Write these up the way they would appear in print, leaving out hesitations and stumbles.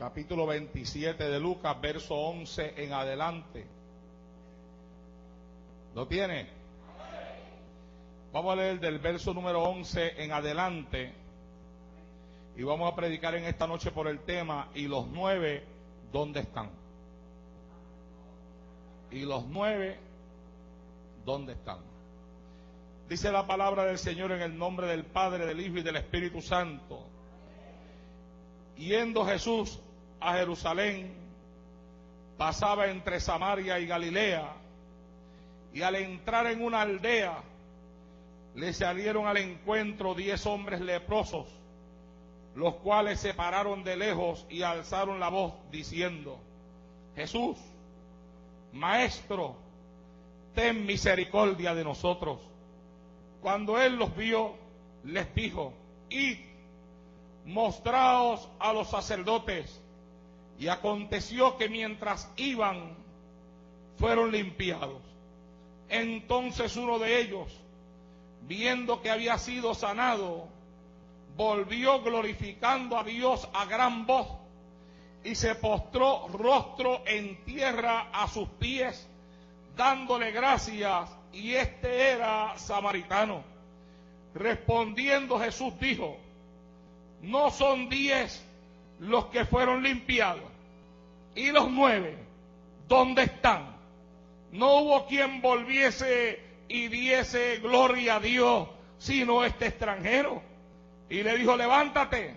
capítulo 27 de Lucas, verso 11 en adelante. ¿Lo tiene? Vamos a leer del verso número 11 en adelante y vamos a predicar en esta noche por el tema ¿y los 9 dónde están? ¿Y los 9 dónde están? Dice la palabra del Señor en el nombre del Padre, del Hijo y del Espíritu Santo. Yendo Jesús a Jerusalén, pasaba entre Samaria y Galilea, y al entrar en una aldea, le salieron al encuentro 10 hombres leprosos, los cuales se pararon de lejos y alzaron la voz diciendo: Jesús, Maestro, ten misericordia de nosotros. Cuando él los vio, les dijo: id, mostraos a los sacerdotes. Y aconteció que mientras iban, fueron limpiados. Entonces uno de ellos, viendo que había sido sanado, volvió glorificando a Dios a gran voz, y se postró rostro en tierra a sus pies, dándole gracias, y este era samaritano. Respondiendo Jesús dijo: ¿no son 10 los que fueron limpiados? ¿Y los 9 dónde están? No hubo quien volviese y diese gloria a Dios, sino este extranjero. Y le dijo: levántate,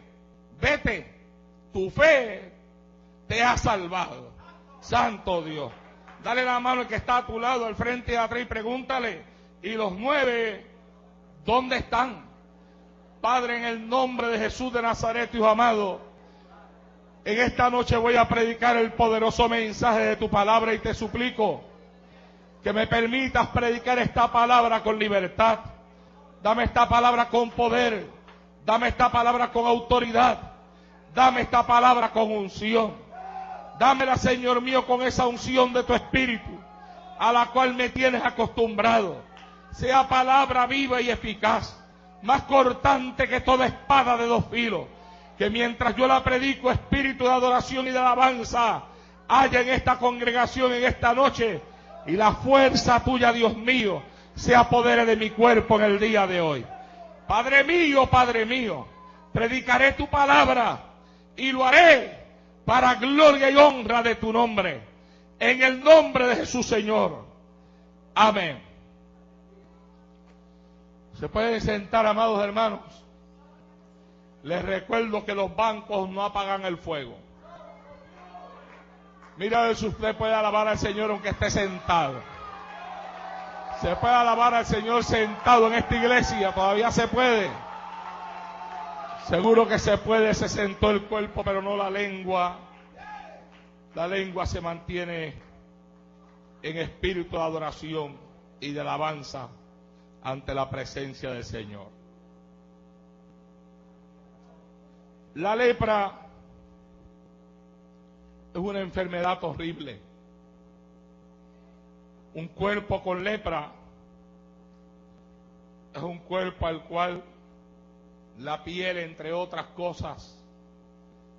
vete, tu fe te ha salvado. Santo Dios. Dale la mano al que está a tu lado, al frente y atrás, y pregúntale: ¿y los 9 dónde están? Padre, en el nombre de Jesús de Nazaret, Hijo amado, en esta noche voy a predicar el poderoso mensaje de tu palabra y te suplico que me permitas predicar esta palabra con libertad. Dame esta palabra con poder, dame esta palabra con autoridad, dame esta palabra con unción. Dámela, Señor mío, con esa unción de tu Espíritu, a la cual me tienes acostumbrado. Sea palabra viva y eficaz, más cortante que toda espada de 2 filos, que mientras yo la predico, espíritu de adoración y de alabanza haya en esta congregación en esta noche, y la fuerza tuya, Dios mío, se apodere de mi cuerpo en el día de hoy. Padre mío, predicaré tu palabra y lo haré para gloria y honra de tu nombre, en el nombre de Jesús, Señor. Amén. Se pueden sentar, amados hermanos. Les recuerdo que los bancos no apagan el fuego. Mira a ver si usted puede alabar al Señor aunque esté sentado. Se puede alabar al Señor sentado en esta iglesia, todavía se puede. Seguro que se puede, se sentó el cuerpo, pero no la lengua. La lengua se mantiene en espíritu de adoración y de alabanza ante la presencia del Señor. La lepra es una enfermedad horrible. Un cuerpo con lepra es un cuerpo al cual la piel, entre otras cosas,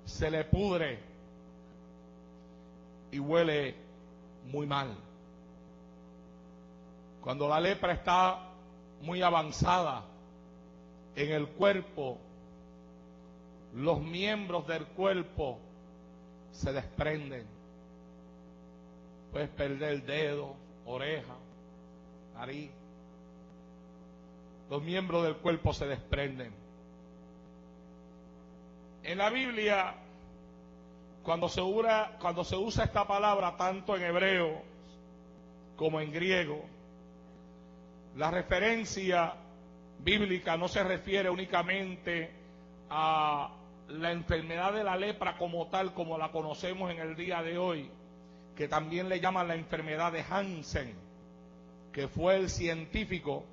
se le pudre y huele muy mal. Cuando la lepra está muy avanzada en el cuerpo, los miembros del cuerpo se desprenden. Puedes perder el dedo, oreja, nariz. Los miembros del cuerpo se desprenden. En la Biblia, cuando se usa esta palabra tanto en hebreo como en griego, la referencia bíblica no se refiere únicamente a la enfermedad de la lepra como tal, como la conocemos en el día de hoy, que también le llaman la enfermedad de Hansen, que fue el científico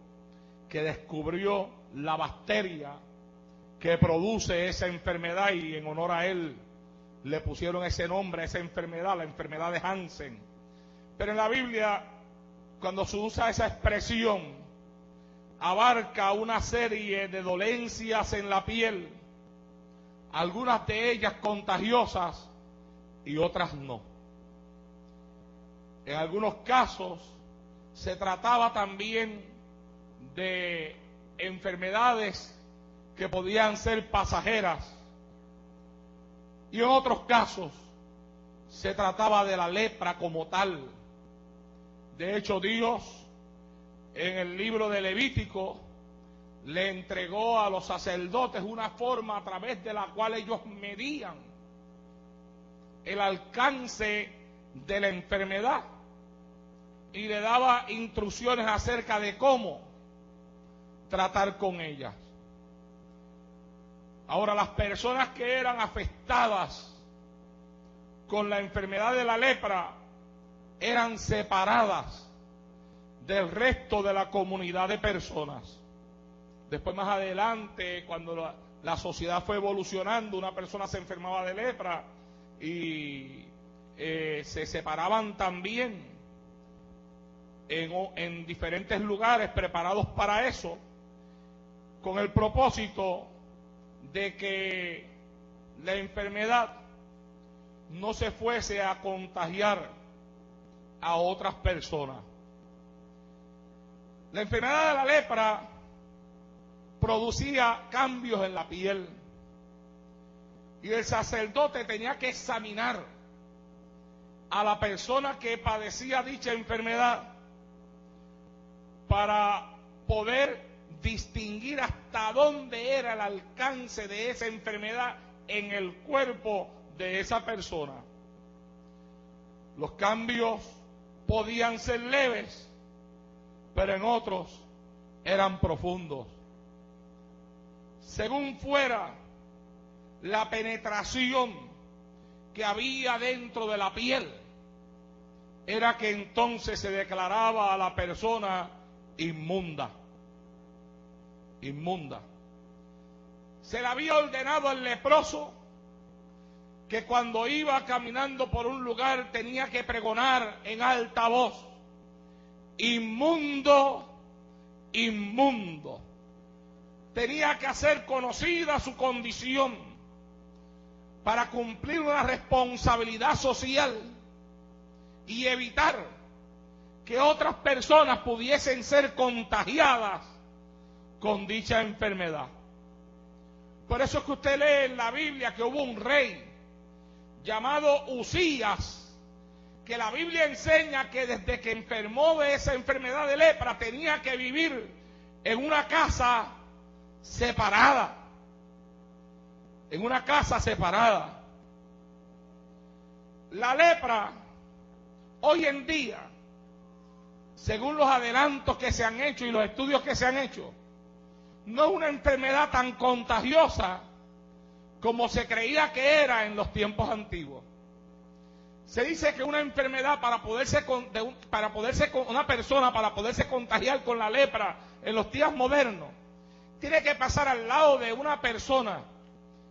que descubrió la bacteria que produce esa enfermedad, y en honor a él le pusieron ese nombre a esa enfermedad, la enfermedad de Hansen. Pero en la Biblia, cuando se usa esa expresión, abarca una serie de dolencias en la piel, algunas de ellas contagiosas y otras no. En algunos casos se trataba también de enfermedades que podían ser pasajeras, y en otros casos se trataba de la lepra como tal. De hecho, Dios en el libro de Levítico le entregó a los sacerdotes una forma a través de la cual ellos medían el alcance de la enfermedad y le daba instrucciones acerca de cómo tratar con ellas. Ahora, las personas que eran afectadas con la enfermedad de la lepra eran separadas del resto de la comunidad de personas. Después, más adelante, cuando la sociedad fue evolucionando, una persona se enfermaba de lepra y se separaban también en diferentes lugares preparados para eso, con el propósito de que la enfermedad no se fuese a contagiar a otras personas. La enfermedad de la lepra producía cambios en la piel y el sacerdote tenía que examinar a la persona que padecía dicha enfermedad para poder distinguir hasta dónde era el alcance de esa enfermedad en el cuerpo de esa persona. Los cambios podían ser leves, pero en otros eran profundos. Según fuera la penetración que había dentro de la piel, era que entonces se declaraba a la persona inmunda. Inmunda. Se le había ordenado al leproso que cuando iba caminando por un lugar tenía que pregonar en alta voz: inmundo, inmundo. Tenía que hacer conocida su condición para cumplir una responsabilidad social y evitar que otras personas pudiesen ser contagiadas con dicha enfermedad. Por eso es que usted lee en la Biblia que hubo un rey llamado Usías, que la Biblia enseña que desde que enfermó de esa enfermedad de lepra tenía que vivir en una casa separada. En una casa separada. La lepra, hoy en día, según los adelantos que se han hecho y los estudios que se han hecho, no es una enfermedad tan contagiosa como se creía que era en los tiempos antiguos. Se dice que una enfermedad una persona para poderse contagiar con la lepra en los días modernos, tiene que pasar al lado de una persona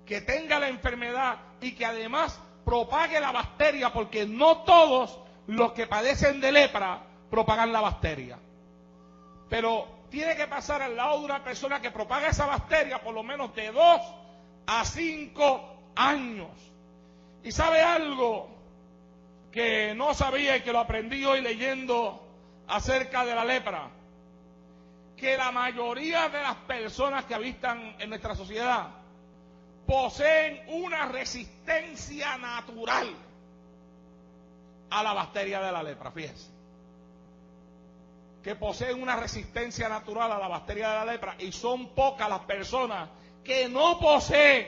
que tenga la enfermedad y que además propague la bacteria, porque no todos los que padecen de lepra propagan la bacteria. Pero tiene que pasar al lado de una persona que propaga esa bacteria por lo menos de 2 a 5 años. ¿Y sabe algo que no sabía y que lo aprendí hoy leyendo acerca de la lepra? Que la mayoría de las personas que habitan en nuestra sociedad poseen una resistencia natural a la bacteria de la lepra. Fíjense que poseen una resistencia natural a la bacteria de la lepra, y son pocas las personas que no poseen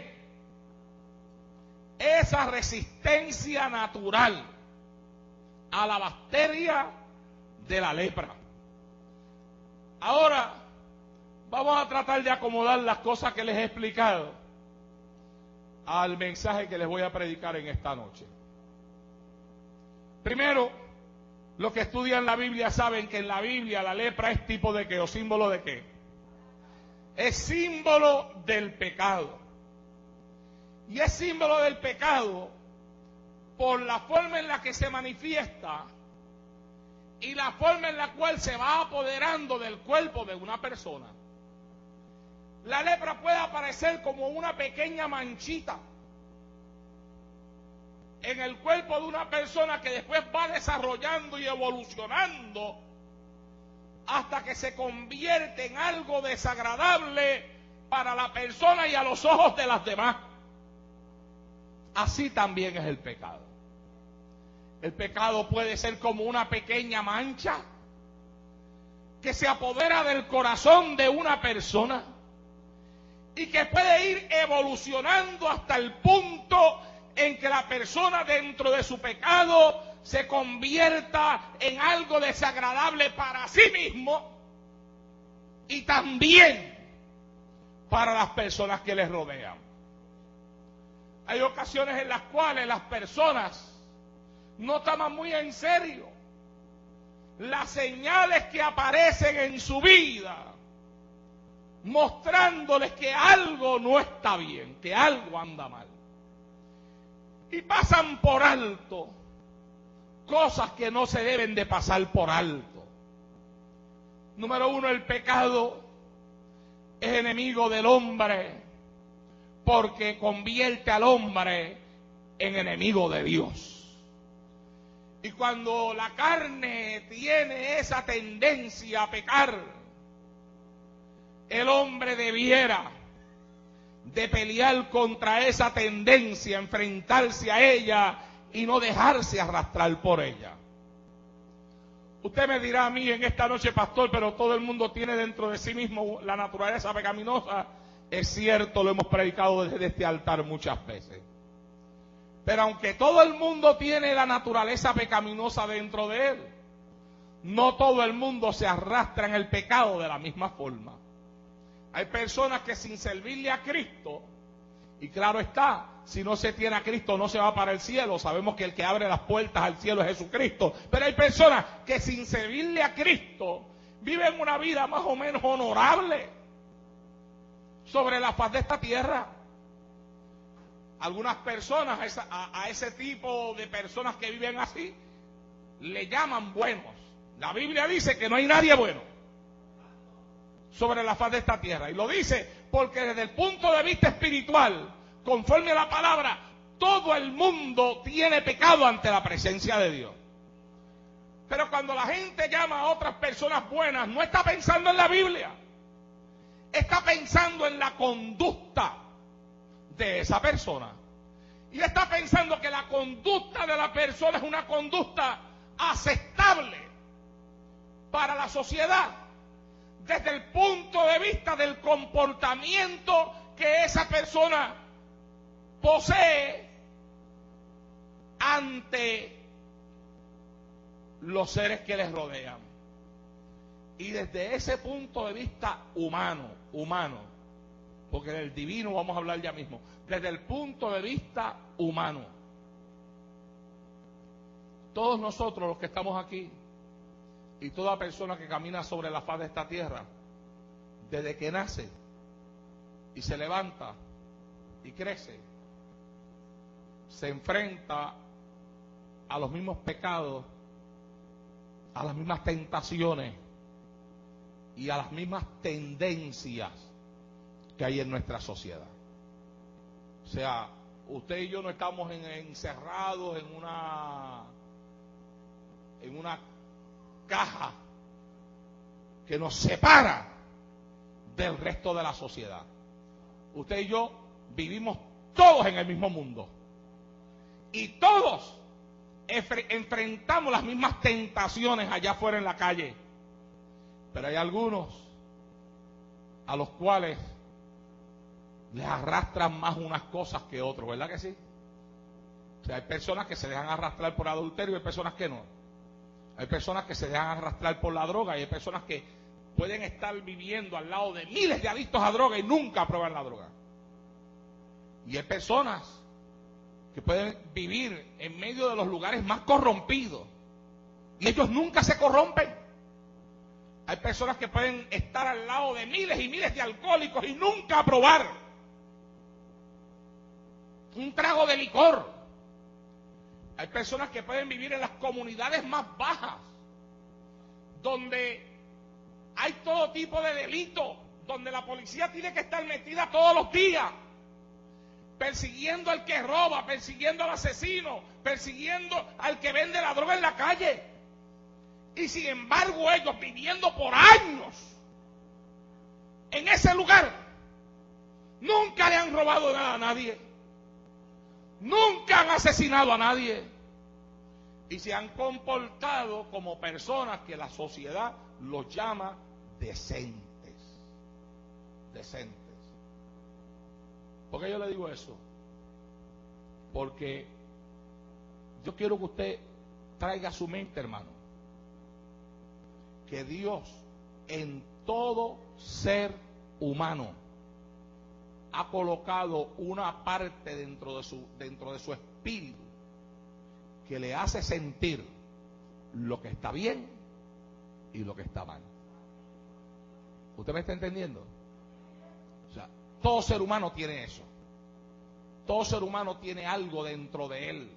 esa resistencia natural a la bacteria de la lepra. Ahora vamos a tratar de acomodar las cosas que les he explicado al mensaje que les voy a predicar en esta noche. Primero, los que estudian la Biblia saben que en la Biblia la lepra es tipo de qué, o símbolo de qué. Es símbolo del pecado. Y es símbolo del pecado por la forma en la que se manifiesta y la forma en la cual se va apoderando del cuerpo de una persona. La lepra puede aparecer como una pequeña manchita en el cuerpo de una persona que después va desarrollando y evolucionando hasta que se convierte en algo desagradable para la persona y a los ojos de las demás. Así también es el pecado. El pecado puede ser como una pequeña mancha que se apodera del corazón de una persona y que puede ir evolucionando hasta el punto en que la persona dentro de su pecado se convierta en algo desagradable para sí mismo y también para las personas que les rodean. Hay ocasiones en las cuales las personas no toman muy en serio las señales que aparecen en su vida, mostrándoles que algo no está bien, que algo anda mal. Y pasan por alto cosas que no se deben de pasar por alto. Número uno, el pecado es enemigo del hombre porque convierte al hombre en enemigo de Dios. Y cuando la carne tiene esa tendencia a pecar, el hombre debiera de pelear contra esa tendencia, enfrentarse a ella y no dejarse arrastrar por ella. Usted me dirá a mí en esta noche, pastor, pero todo el mundo tiene dentro de sí mismo la naturaleza pecaminosa. Es cierto, lo hemos predicado desde este altar muchas veces. Pero aunque todo el mundo tiene la naturaleza pecaminosa dentro de él, no todo el mundo se arrastra en el pecado de la misma forma. Hay personas que sin servirle a Cristo, y claro está, si no se tiene a Cristo no se va para el cielo, sabemos que el que abre las puertas al cielo es Jesucristo, pero hay personas que sin servirle a Cristo viven una vida más o menos honorable sobre la faz de esta tierra. Algunas personas, a ese tipo de personas que viven así, le llaman buenos. La Biblia dice que no hay nadie bueno sobre la faz de esta tierra. Y lo dice porque desde el punto de vista espiritual, conforme a la palabra, todo el mundo tiene pecado ante la presencia de Dios. Pero cuando la gente llama a otras personas buenas, no está pensando en la Biblia. Está pensando en la conducta de esa persona. Y está pensando que la conducta de la persona es una conducta aceptable para la sociedad, desde el punto de vista del comportamiento que esa persona posee ante los seres que les rodean. Y desde ese punto de vista humano, porque del divino vamos a hablar ya mismo, desde el punto de vista humano, todos nosotros los que estamos aquí y toda persona que camina sobre la faz de esta tierra, desde que nace y se levanta y crece, se enfrenta a los mismos pecados, a las mismas tentaciones y a las mismas tendencias que hay en nuestra sociedad. O sea, usted y yo no estamos encerrados en una caja que nos separa del resto de la sociedad. Usted y yo vivimos todos en el mismo mundo y todos enfrentamos las mismas tentaciones allá afuera en la calle, pero hay algunos a los cuales les arrastran más unas cosas que otros, ¿verdad que sí? O sea, hay personas que se dejan arrastrar por adulterio y hay personas que no. Hay personas que se dejan arrastrar por la droga y hay personas que pueden estar viviendo al lado de miles de adictos a droga y nunca prueban la droga. Y hay personas que pueden vivir en medio de los lugares más corrompidos y ellos nunca se corrompen. Hay personas que pueden estar al lado de miles y miles de alcohólicos y nunca probar un trago de licor. Hay personas que pueden vivir en las comunidades más bajas, donde hay todo tipo de delitos, donde la policía tiene que estar metida todos los días. persiguiendo al que roba, persiguiendo al asesino, persiguiendo al que vende la droga en la calle. Y sin embargo ellos viviendo por años en ese lugar, nunca le han robado nada a nadie, nunca han asesinado a nadie, y se han comportado como personas que la sociedad los llama decentes. Decentes. ¿Por qué yo le digo eso? Porque yo quiero que usted traiga a su mente, hermano, que Dios en todo ser humano ha colocado una parte dentro de su espíritu que le hace sentir lo que está bien y lo que está mal. ¿Usted me está entendiendo? O sea, todo ser humano tiene eso. Todo ser humano tiene algo dentro de él.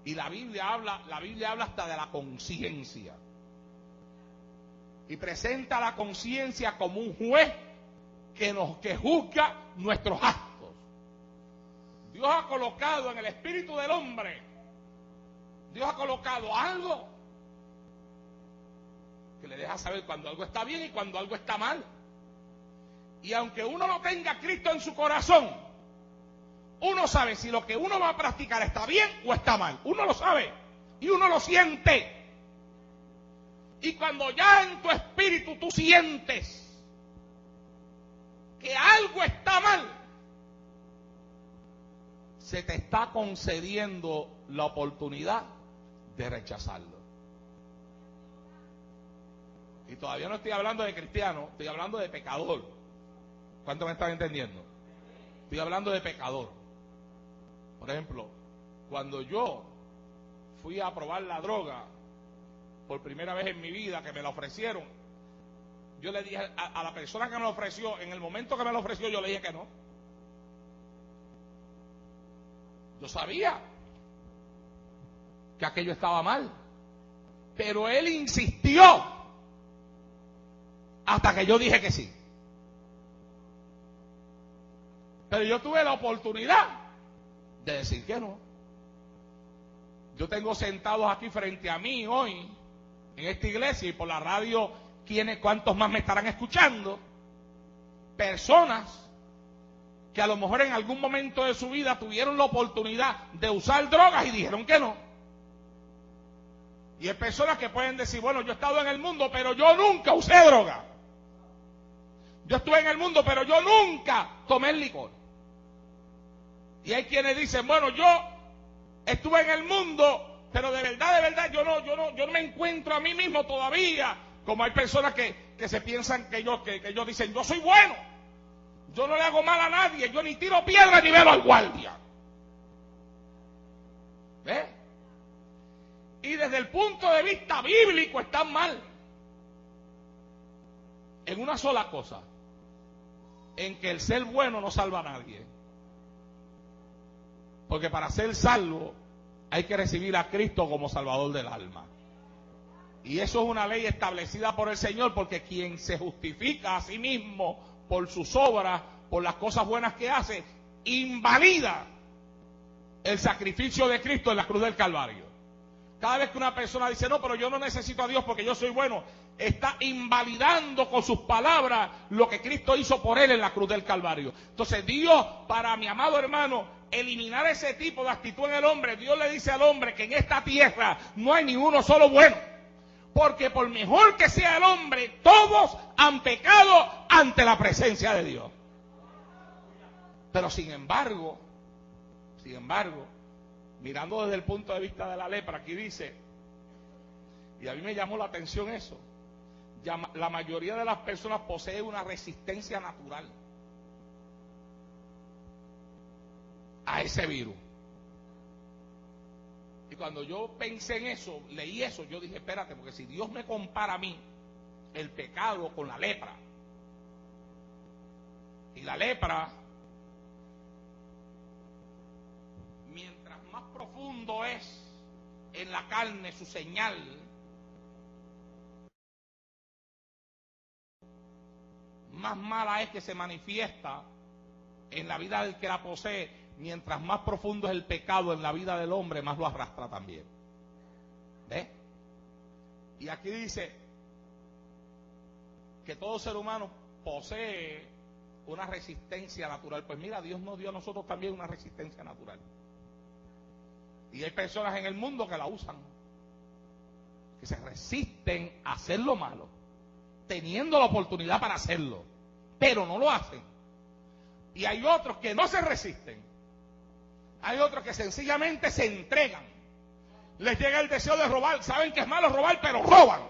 Y la Biblia habla hasta de la conciencia. Y presenta la conciencia como un juez que juzga nuestros actos. Dios ha colocado en el espíritu del hombre, Dios ha colocado algo que le deja saber cuando algo está bien y cuando algo está mal. Y aunque uno no tenga a Cristo en su corazón, uno sabe si lo que uno va a practicar está bien o está mal. Uno lo sabe y uno lo siente. Y cuando ya en tu espíritu tú sientes que algo está mal, se te está concediendo la oportunidad de rechazarlo. Y todavía no estoy hablando de cristiano, estoy hablando de pecador. ¿Cuánto me están entendiendo? Estoy hablando de pecador. Por ejemplo, cuando yo fui a probar la droga por primera vez en mi vida, que me la ofrecieron, yo le dije a la persona que me lo ofreció, en el momento que me lo ofreció, yo le dije que no. Yo sabía que aquello estaba mal, pero él insistió hasta que yo dije que sí. Pero yo tuve la oportunidad de decir que no. Yo tengo sentados aquí frente a mí hoy, en esta iglesia y por la radio, ¿cuántos más me estarán escuchando? Personas que a lo mejor en algún momento de su vida tuvieron la oportunidad de usar drogas y dijeron que no. Y hay personas que pueden decir, bueno, yo he estado en el mundo, pero yo nunca usé droga. Yo estuve en el mundo, pero yo nunca tomé el licor. Y hay quienes dicen, bueno, yo estuve en el mundo, pero de verdad, yo no me encuentro a mí mismo todavía. Como hay personas que se piensan que ellos dicen, yo soy bueno, yo no le hago mal a nadie, yo ni tiro piedra ni velo al guardia. ¿Ves? Y desde el punto de vista bíblico están mal. En una sola cosa, en que el ser bueno no salva a nadie. Porque para ser salvo hay que recibir a Cristo como Salvador del alma. Y eso es una ley establecida por el Señor, porque quien se justifica a sí mismo por sus obras, por las cosas buenas que hace, invalida el sacrificio de Cristo en la cruz del Calvario. Cada vez que una persona dice, no, pero yo no necesito a Dios porque yo soy bueno, está invalidando con sus palabras lo que Cristo hizo por él en la cruz del Calvario. Entonces Dios, para mi amado hermano, eliminar ese tipo de actitud en el hombre, Dios le dice al hombre que en esta tierra no hay ni uno solo bueno. Porque por mejor que sea el hombre, todos han pecado ante la presencia de Dios. Pero sin embargo, mirando desde el punto de vista de la lepra, aquí dice, y a mí me llamó la atención eso, la mayoría de las personas posee una resistencia natural a ese virus. Y cuando yo pensé en eso, leí eso, yo dije, espérate, porque si Dios me compara a mí el pecado con la lepra, y la lepra, mientras más profundo es en la carne su señal, más mala es que se manifiesta en la vida del que la posee, mientras más profundo es el pecado en la vida del hombre, más lo arrastra también. ¿Ves? Y aquí dice que todo ser humano posee una resistencia natural. Pues mira, Dios nos dio a nosotros también una resistencia natural. Y hay personas en el mundo que la usan, que se resisten a hacer lo malo, teniendo la oportunidad para hacerlo, pero no lo hacen. Y hay otros que no se resisten. Hay otros que sencillamente se entregan. Les llega el deseo de robar. Saben que es malo robar, pero roban.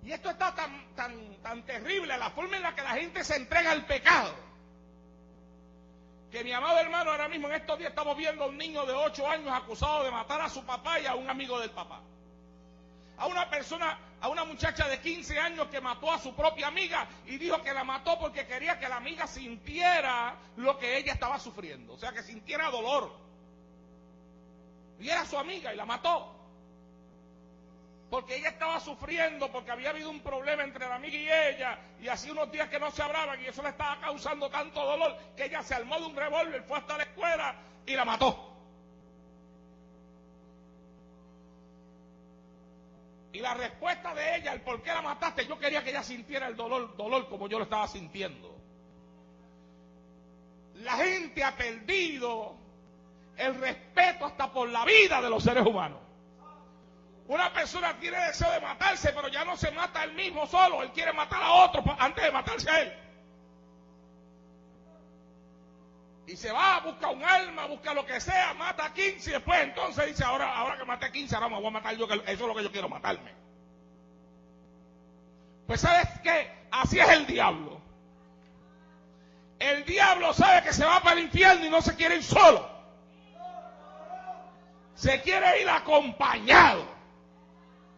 Y esto está tan terrible, la forma en la que la gente se entrega al pecado, que mi amado hermano, ahora mismo en estos días estamos viendo a un niño de 8 años acusado de matar a su papá y a un amigo del papá. A una persona, a una muchacha de 15 años que mató a su propia amiga y dijo que la mató porque quería que la amiga sintiera lo que ella estaba sufriendo. O sea, que sintiera dolor. Y era su amiga y la mató. Porque ella estaba sufriendo, porque había habido un problema entre la amiga y ella, y hacía unos días que no se hablaban, y eso le estaba causando tanto dolor, que ella se armó de un revólver, fue hasta la escuela y la mató. Y la respuesta de ella, el por qué la mataste, yo quería que ella sintiera el dolor como yo lo estaba sintiendo. La gente ha perdido el respeto hasta por la vida de los seres humanos. Una persona tiene deseo de matarse, pero ya no se mata él mismo solo, él quiere matar a otro antes de matarse a él. Y se va, busca un arma, busca lo que sea, mata a 15 y después entonces dice, ahora que maté a 15, ahora me voy a matar yo, que eso es lo que yo quiero, matarme. Pues ¿sabes qué? Así es el diablo. El diablo sabe que se va para el infierno y no se quiere ir solo. Se quiere ir acompañado.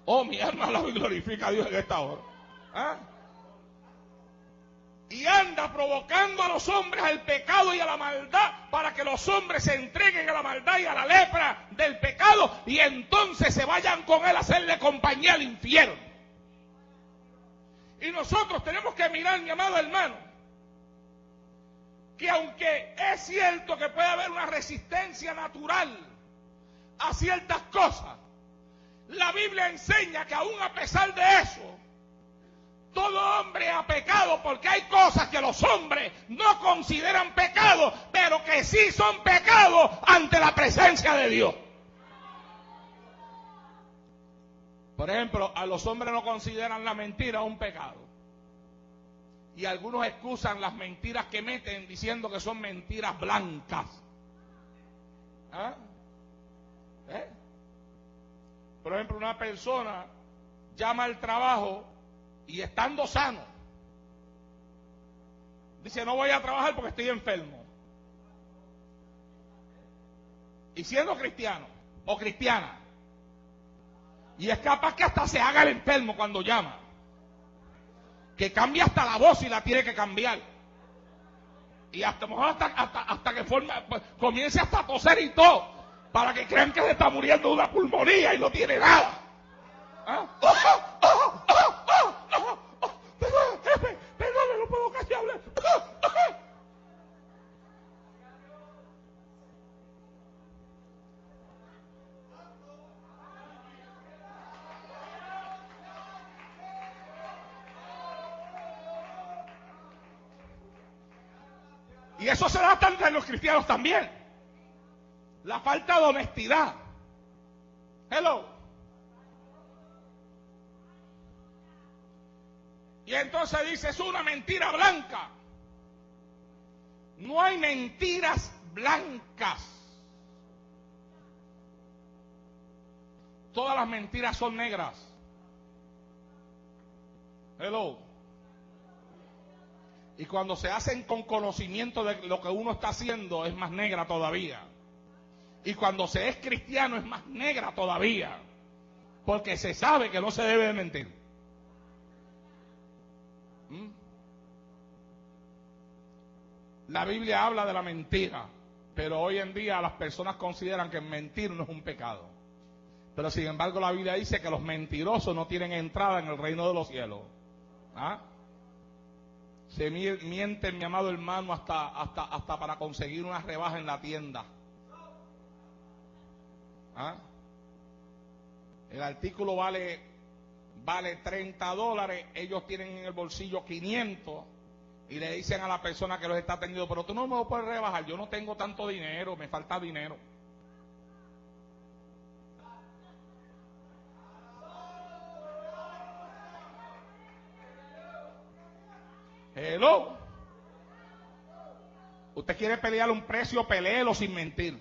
Oh, mi alma alaba y glorifica a Dios en esta hora. ¿Ah? Y anda provocando a los hombres al pecado y a la maldad para que los hombres se entreguen a la maldad y a la lepra del pecado y entonces se vayan con él a hacerle compañía al infierno. Y nosotros tenemos que mirar, mi amado hermano, que aunque es cierto que puede haber una resistencia natural a ciertas cosas, la Biblia enseña que aún a pesar de eso, todo hombre ha pecado, porque hay cosas que los hombres no consideran pecado, pero que sí son pecados ante la presencia de Dios. Por ejemplo, a los hombres no consideran la mentira un pecado. Y algunos excusan las mentiras que meten diciendo que son mentiras blancas. ¿Ah? Por ejemplo, una persona llama al trabajo y estando sano, dice, no voy a trabajar porque estoy enfermo. Y siendo cristiano o cristiana, y es capaz que hasta se haga el enfermo cuando llama, que cambia hasta la voz y la tiene que cambiar, y hasta que comience hasta a toser y todo, para que crean que se está muriendo de una pulmonía y no tiene nada. ¿Ah? Perdón, no puedo casi hablar. Y eso se da tanto en los cristianos también. La falta de honestidad. Hello. Y entonces dice, es una mentira blanca. No hay mentiras blancas. Todas las mentiras son negras. Hello. Y cuando se hacen con conocimiento de lo que uno está haciendo, es más negra todavía. Y cuando se es cristiano, es más negra todavía. Porque se sabe que no se debe de mentir. La Biblia habla de la mentira, pero hoy en día las personas consideran que mentir no es un pecado. Pero sin embargo la Biblia dice que los mentirosos no tienen entrada en el reino de los cielos. ¿Ah? Se miente, mi amado hermano, hasta para conseguir una rebaja en la tienda. ¿Ah? El artículo vale $30, ellos tienen en el bolsillo 500 y le dicen a la persona que los está atendiendo, pero tú no me lo puedes rebajar, yo no tengo tanto dinero, me falta dinero. Hello. Usted quiere pelear un precio, peleelo sin mentir.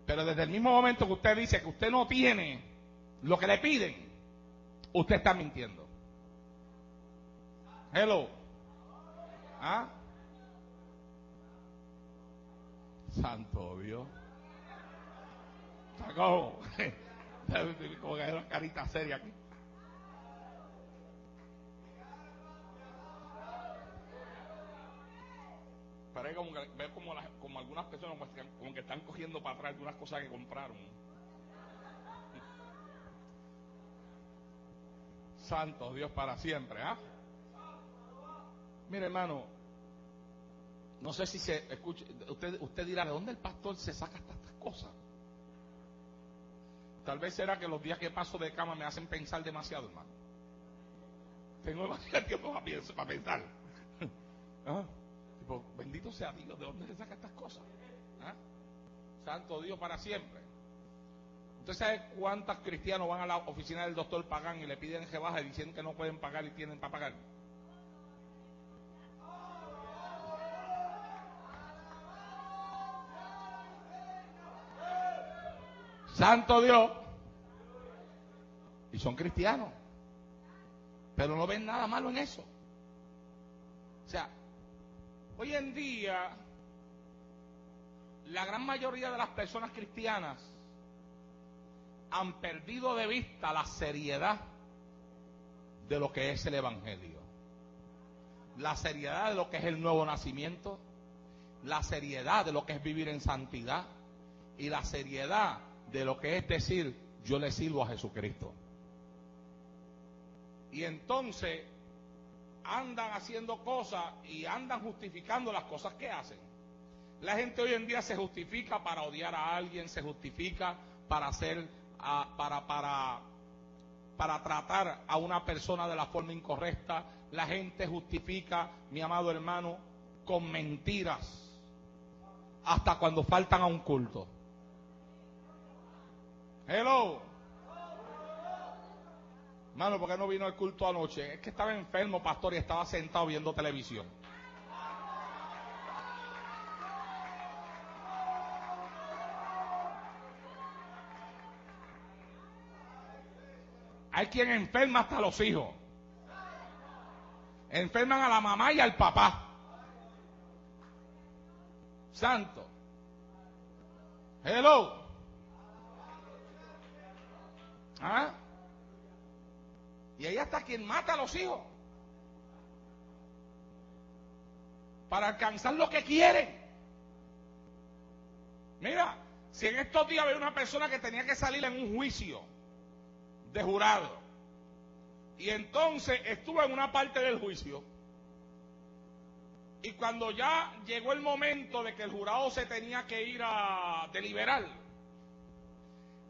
Pero desde el mismo momento que usted dice que usted no tiene lo que le piden, usted está mintiendo. Hello. ¿Ah? Santo Dios. Como que hay una carita seria aquí. Pero es como que veo como algunas personas como que están cogiendo para atrás de unas cosas que compraron. Santo Dios para siempre, ¿ah? Mire, hermano, no sé si se escucha, usted dirá, ¿de dónde el pastor se saca estas cosas? Tal vez será que los días que paso de cama me hacen pensar demasiado, hermano. Tengo demasiado tiempo para pensar. ¿Ah? Tipo, bendito sea Dios, ¿de dónde se saca estas cosas? ¿Ah? Santo Dios para siempre. ¿Usted sabe cuántos cristianos van a la oficina del doctor Pagán y le piden rebaja y dicen que no pueden pagar y tienen para pagar? Santo Dios. Y son cristianos. Pero no ven nada malo en eso. O sea, hoy en día, la gran mayoría de las personas cristianas han perdido de vista la seriedad de lo que es el Evangelio. La seriedad de lo que es el nuevo nacimiento. La seriedad de lo que es vivir en santidad. Y la seriedad de lo que es decir, yo le sirvo a Jesucristo. Y entonces andan haciendo cosas y andan justificando las cosas que hacen. La gente hoy en día se justifica para odiar a alguien, se justifica para hacer, para tratar a una persona de la forma incorrecta. La gente justifica, mi amado hermano, con mentiras, hasta cuando faltan a un culto. Hello. Hermano, ¿por qué no vino al culto anoche? Es que estaba enfermo, pastor, y estaba sentado viendo televisión. Hay quien enferma hasta los hijos. Enferman a la mamá y al papá. Santo. Hello. ¿Ah? Y ahí está quien mata a los hijos para alcanzar lo que quieren. Mira, si en estos días había una persona que tenía que salir en un juicio de jurado y entonces estuvo en una parte del juicio y cuando ya llegó el momento de que el jurado se tenía que ir a deliberar,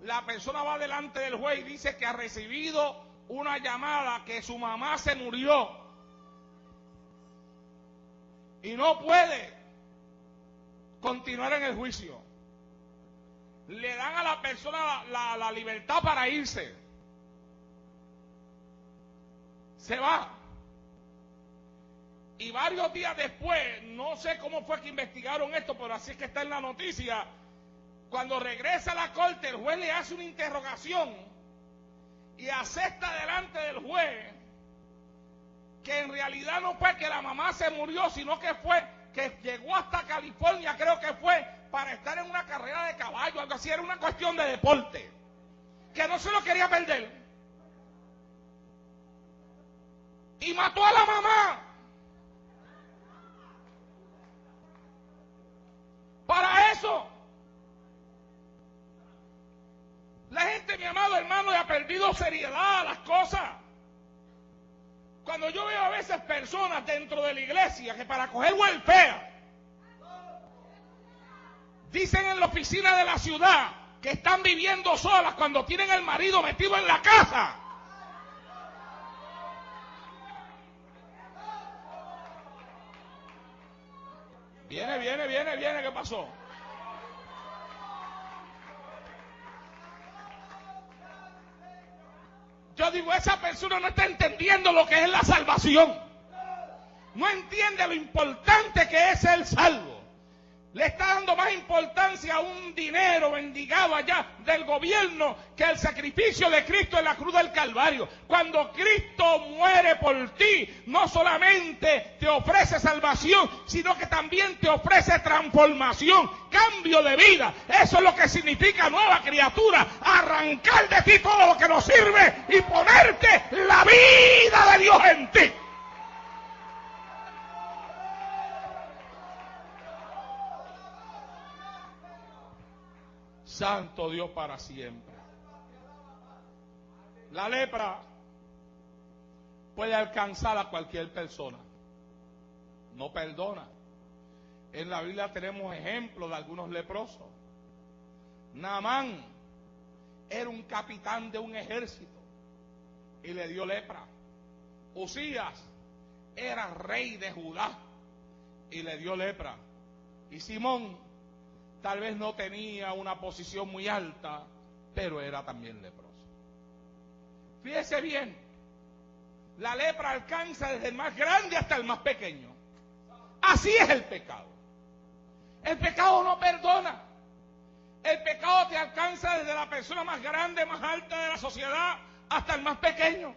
la persona va delante del juez y dice que ha recibido una llamada que su mamá se murió y no puede continuar en el juicio. Le dan a la persona la libertad para irse. Se va. Y varios días después, no sé cómo fue que investigaron esto, pero así es que está en la noticia. Cuando regresa a la corte, el juez le hace una interrogación y acepta delante del juez que en realidad no fue que la mamá se murió, sino que fue que llegó hasta California, creo que fue para estar en una carrera de caballo, algo así, era una cuestión de deporte, que no se lo quería perder. Y mató a la mamá. Para eso. La gente, mi amado hermano, le ha perdido seriedad a las cosas. Cuando yo veo a veces personas dentro de la iglesia que para coger welfare dicen en la oficina de la ciudad que están viviendo solas cuando tienen el marido metido en la casa. Viene, ¿qué pasó? Yo digo, esa persona no está entendiendo lo que es la salvación. No entiende lo importante que es el salvo. Le está dando más importancia a un dinero mendigado allá del gobierno que el sacrificio de Cristo en la cruz del Calvario. Cuando Cristo muere por ti, no solamente te ofrece salvación, sino que también te ofrece transformación, cambio de vida. Eso es lo que significa nueva criatura. Arrancar de ti todo lo que no sirve y ponerte la vida de Dios en ti. Santo Dios para siempre. La lepra puede alcanzar a cualquier persona. No perdona. En la Biblia tenemos ejemplos de algunos leprosos. Naamán era un capitán de un ejército y le dio lepra. Usías era rey de Judá y le dio lepra. Y Simón tal vez no tenía una posición muy alta, pero era también leproso. Fíjese bien, la lepra alcanza desde el más grande hasta el más pequeño. Así es el pecado. El pecado no perdona. El pecado te alcanza desde la persona más grande, más alta de la sociedad, hasta el más pequeño.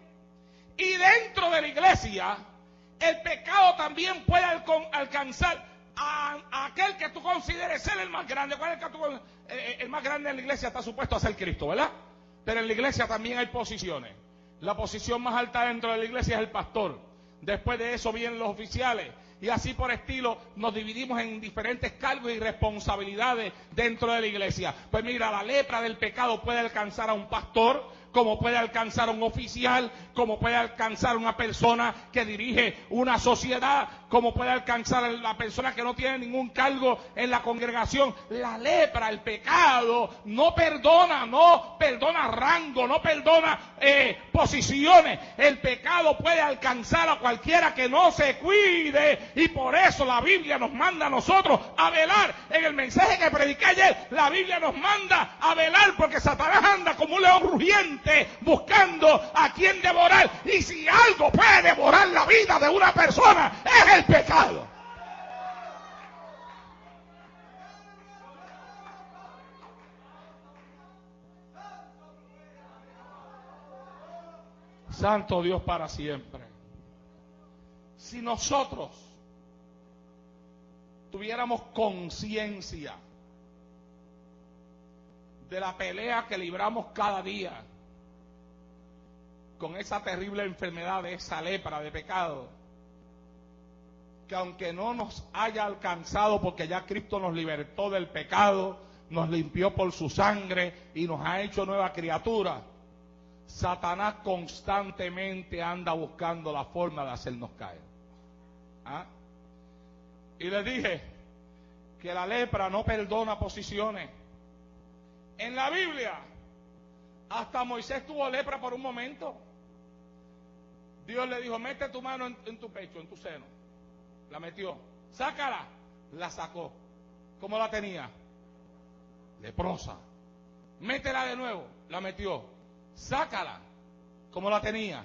Y dentro de la iglesia, el pecado también puede alcanzar a aquel que tú consideres ser el más grande. ¿Cuál es el más grande en la iglesia? Está supuesto a ser Cristo, ¿verdad? Pero en la iglesia también hay posiciones. La posición más alta dentro de la iglesia es el pastor. Después de eso vienen los oficiales. Y así por estilo nos dividimos en diferentes cargos y responsabilidades dentro de la iglesia. Pues mira, la lepra del pecado puede alcanzar a un pastor, como puede alcanzar a un oficial, como puede alcanzar a una persona que dirige una sociedad, como puede alcanzar a la persona que no tiene ningún cargo en la congregación. La lepra, el pecado, no perdona rango, no perdona posiciones. El pecado puede alcanzar a cualquiera que no se cuide, y por eso la Biblia nos manda a nosotros a velar. En el mensaje que prediqué ayer, la Biblia nos manda a velar, porque Satanás anda como un león rugiente buscando a quien devorar. Y si algo puede devorar la vida de una persona, es el pecado. Santo Dios para siempre. Si nosotros tuviéramos conciencia de la pelea que libramos cada día con esa terrible enfermedad, de esa lepra de pecado, que aunque no nos haya alcanzado, porque ya Cristo nos libertó del pecado, nos limpió por su sangre y nos ha hecho nueva criatura, Satanás constantemente anda buscando la forma de hacernos caer. ¿Ah? Y les dije que la lepra no perdona posiciones. En la Biblia, hasta Moisés tuvo lepra por un momento. Dios le dijo, mete tu mano en tu pecho, en tu seno. La metió. Sácala. La sacó. ¿Cómo la tenía? Leprosa. Métela de nuevo. La metió. Sácala. ¿Cómo la tenía?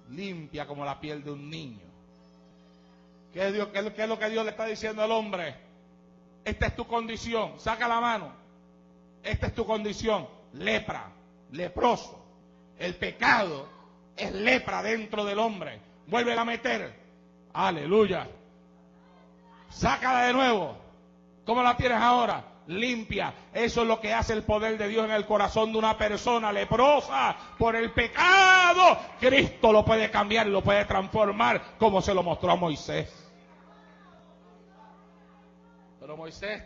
Limpia como la piel de un niño. ¿Qué es lo que Dios le está diciendo al hombre? Esta es tu condición. Saca la mano. Esta es tu condición. Lepra. Leproso. El pecado es lepra dentro del hombre. Vuélvela a meter. Aleluya. Sácala de nuevo. ¿Cómo la tienes ahora? Limpia. Eso es lo que hace el poder de Dios en el corazón de una persona leprosa por el pecado. Cristo lo puede cambiar y lo puede transformar, como se lo mostró a Moisés. Pero Moisés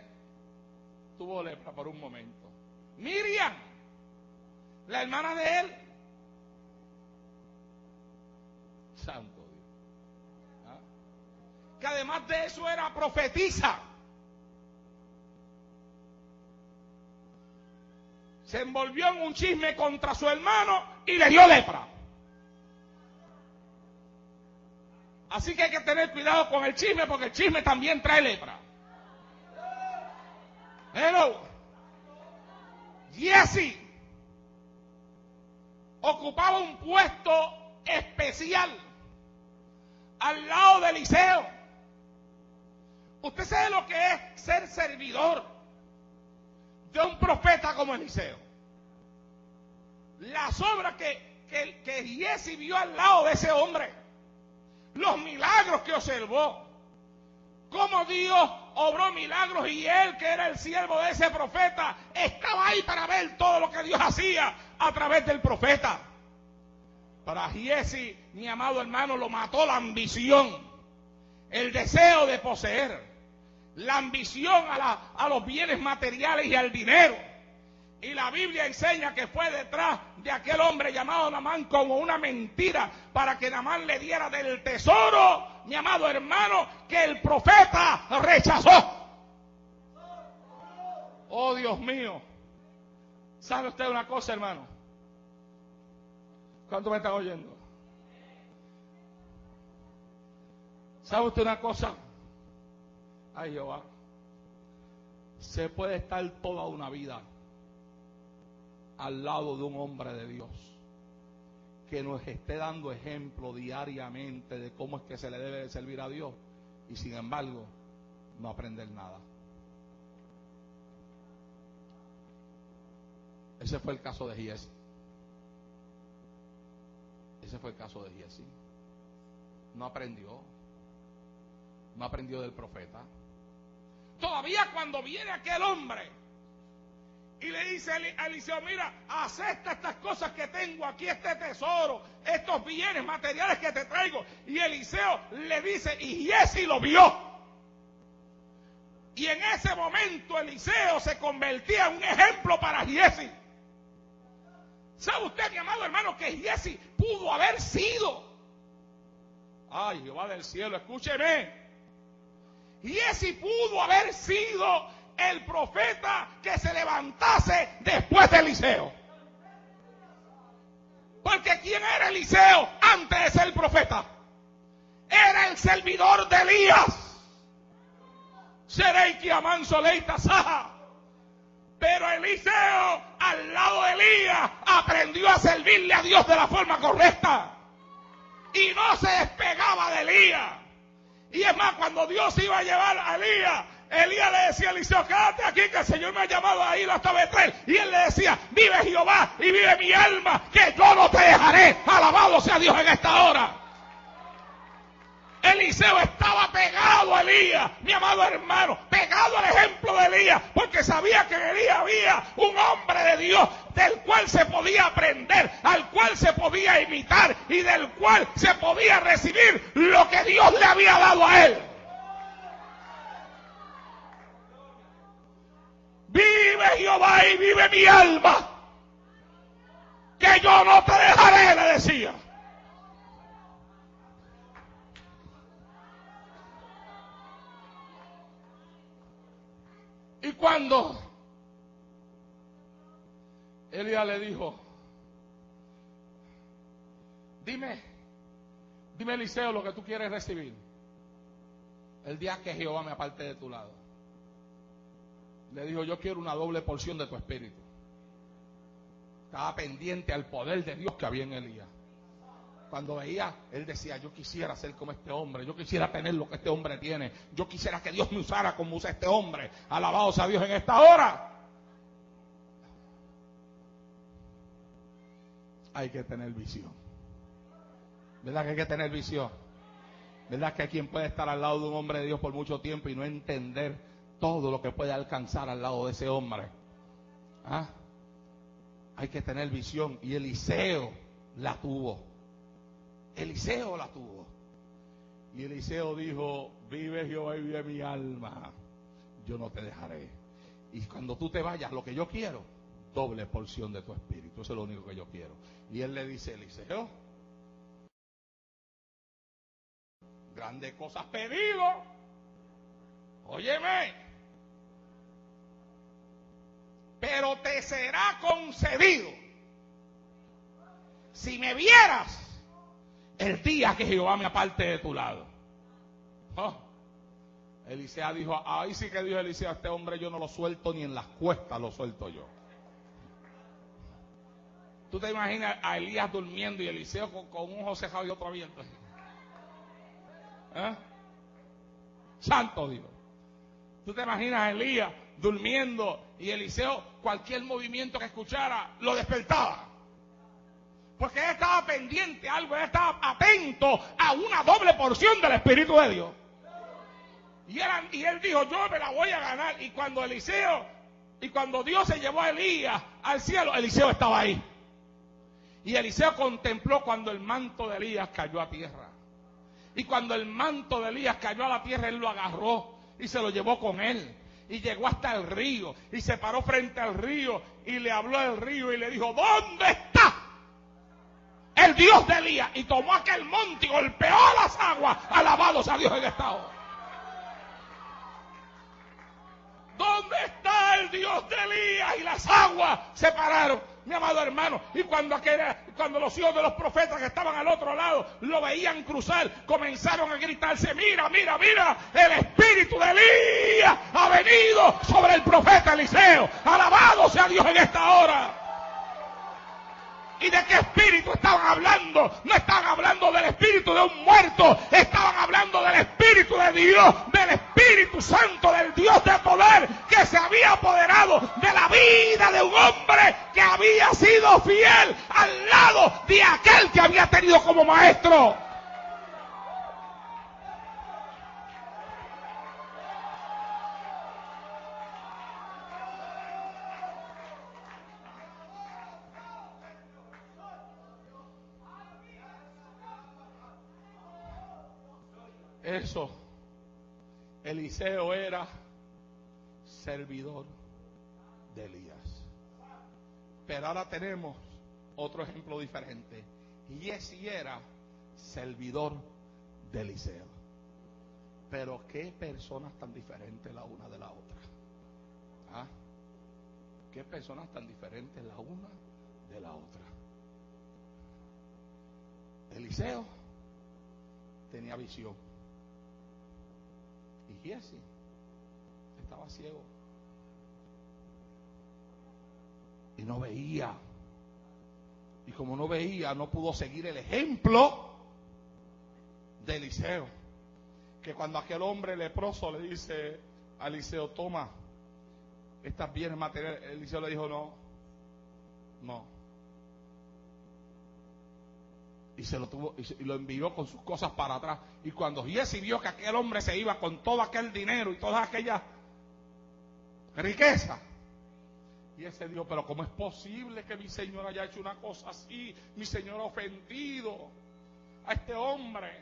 tuvo lepra por un momento. Miriam, la hermana de él, Santo Dios. ¿Ah? Que además de eso era profetisa. Se envolvió en un chisme contra su hermano y le dio lepra. Así que hay que tener cuidado con el chisme, porque el chisme también trae lepra. Hello. Giezi ocupaba un puesto especial al lado de Eliseo. Usted sabe lo que es ser servidor de un profeta como Eliseo. Las obras que Giezi vio al lado de ese hombre, los milagros que observó, cómo Dios obró milagros, y él, que era el siervo de ese profeta, estaba ahí para ver todo lo que Dios hacía a través del profeta. Para Giezi, mi amado hermano, lo mató la ambición, el deseo de poseer, la ambición a los bienes materiales y al dinero. Y la Biblia enseña que fue detrás de aquel hombre llamado Naamán como una mentira para que Naamán le diera del tesoro, mi amado hermano, que el profeta rechazó. Oh, Dios mío. ¿Sabe usted una cosa, hermano? ¿Cuánto me están oyendo? ¿Sabe usted una cosa? Ay, Jehová. Se puede estar toda una vida al lado de un hombre de Dios que nos esté dando ejemplo diariamente de cómo es que se le debe de servir a Dios, y sin embargo no aprender nada. Ese fue el caso de Giezi. Ese fue el caso de Giezi. No aprendió del profeta. Todavía cuando viene aquel hombre y le dice a Eliseo: mira, acepta estas cosas que tengo aquí, este tesoro, estos bienes materiales que te traigo. Y Eliseo le dice, y Giezi lo vio. Y en ese momento Eliseo se convertía en un ejemplo para Giezi. ¿Sabe usted, mi amado hermano, que Giezi pudo haber sido? Ay, Jehová del cielo, escúcheme. Giezi pudo haber sido el profeta que se levantase después de Eliseo. Porque ¿quién era Eliseo antes de ser profeta? Era el servidor de Elías. Serei que amanso leita saja. Pero Eliseo, al lado de Elías, aprendió a servirle a Dios de la forma correcta. Y no se despegaba de Elías. Y es más, cuando Dios iba a llevar a Elías, Elías le decía a Eliseo: quédate aquí, que el Señor me ha llamado a ir hasta Betel. Y él le decía: vive Jehová y vive mi alma, que yo no te dejaré. Alabado sea Dios en esta hora. Eliseo estaba pegado a Elías, mi amado hermano, pegado al ejemplo de Elías, porque sabía que en Elías había un hombre de Dios del cual se podía aprender, al cual se podía imitar y del cual se podía recibir lo que Dios le había dado a él. Vive Jehová y vive mi alma, que yo no te dejaré, le decía. Y cuando Elías le dijo: dime Eliseo lo que tú quieres recibir el día que Jehová me aparte de tu lado. Le dijo: yo quiero una doble porción de tu espíritu. Estaba pendiente al poder de Dios que había en Elías. Cuando veía, él decía: yo quisiera ser como este hombre, yo quisiera tener lo que este hombre tiene, yo quisiera que Dios me usara como usa este hombre. Alabado sea Dios en esta hora. Hay que tener visión. ¿Verdad que hay que tener visión? ¿Verdad que hay quien puede estar al lado de un hombre de Dios por mucho tiempo y no entender todo lo que puede alcanzar al lado de ese hombre? ¿Ah? Hay que tener visión, y Eliseo la tuvo. Eliseo la tuvo. Y Eliseo dijo: vive Jehová y vive mi alma, yo no te dejaré. Y cuando tú te vayas, lo que yo quiero, doble porción de tu espíritu. Eso es lo único que yo quiero. Y él le dice: Eliseo, grandes cosas pedido. Óyeme. Pero te será concedido si me vieras el día que Jehová me aparte de tu lado. Oh. Eliseo dijo, ahí sí que dijo Eliseo, a este hombre yo no lo suelto ni en las cuestas lo suelto yo. Tú te imaginas a Elías durmiendo y Eliseo con un ojo cejado y otro abierto. ¿Eh? Santo Dios. Tú te imaginas a Elías durmiendo y Eliseo cualquier movimiento que escuchara lo despertaba. Porque él estaba pendiente a algo, él estaba atento a una doble porción del Espíritu de Dios. Y él dijo, yo me la voy a ganar. Y cuando Dios se llevó a Elías al cielo, Eliseo estaba ahí. Y Eliseo contempló cuando el manto de Elías cayó a tierra. Y cuando el manto de Elías cayó a la tierra, él lo agarró y se lo llevó con él. Y llegó hasta el río y se paró frente al río y le habló al río y le dijo, ¿dónde está el Dios de Elías? Y tomó aquel monte y golpeó las aguas. Alabados a Dios en esta hora. ¿Dónde está el Dios de Elías? Y las aguas se pararon, mi amado hermano. Y cuando los hijos de los profetas que estaban al otro lado lo veían cruzar, comenzaron a gritarse, mira, mira, mira, el espíritu de Elías ha venido sobre el profeta Eliseo. Alabado sea Dios en esta hora. ¿Y de qué espíritu estaban hablando? No estaban hablando del espíritu de un muerto, estaban hablando del espíritu de Dios, del Espíritu Santo, del Dios de poder que se había apoderado de la vida de un hombre que había sido fiel al lado de aquel que había tenido como maestro. Eso, Eliseo era servidor de Elías. Pero ahora tenemos otro ejemplo diferente. Giezi era servidor de Eliseo. Pero qué personas tan diferentes la una de la otra. ¿Ah? Qué personas tan diferentes la una de la otra. Eliseo tenía visión. Y Giezi estaba ciego y no veía. Y como no veía, no pudo seguir el ejemplo de Eliseo. Que cuando aquel hombre leproso le dice a Eliseo, toma estas bienes materiales, Eliseo le dijo, no. Y se lo tuvo y lo envió con sus cosas para atrás. Y cuando Giezi vio que aquel hombre se iba con todo aquel dinero y toda aquella riqueza, Giezi dijo, pero ¿cómo es posible que mi señor haya hecho una cosa así? Mi señor ha ofendido a este hombre.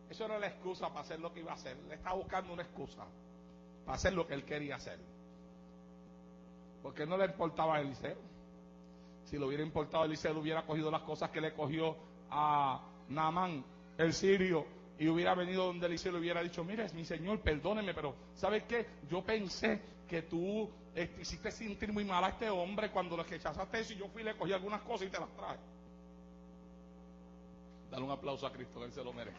Eso era la excusa para hacer lo que iba a hacer. Le estaba buscando una excusa para hacer lo que él quería hacer. Porque no le importaba a Eliseo. Si le hubiera importado a Eliseo, le hubiera cogido las cosas que le cogió a Naamán, el sirio, y hubiera venido donde Eliseo le hubiera dicho, mire, mi señor, perdóneme, pero ¿sabes qué? Yo pensé que tú hiciste sentir muy mal a este hombre cuando le rechazaste eso, y yo fui y le cogí algunas cosas y te las traje. Dale un aplauso a Cristo, que él se lo merece.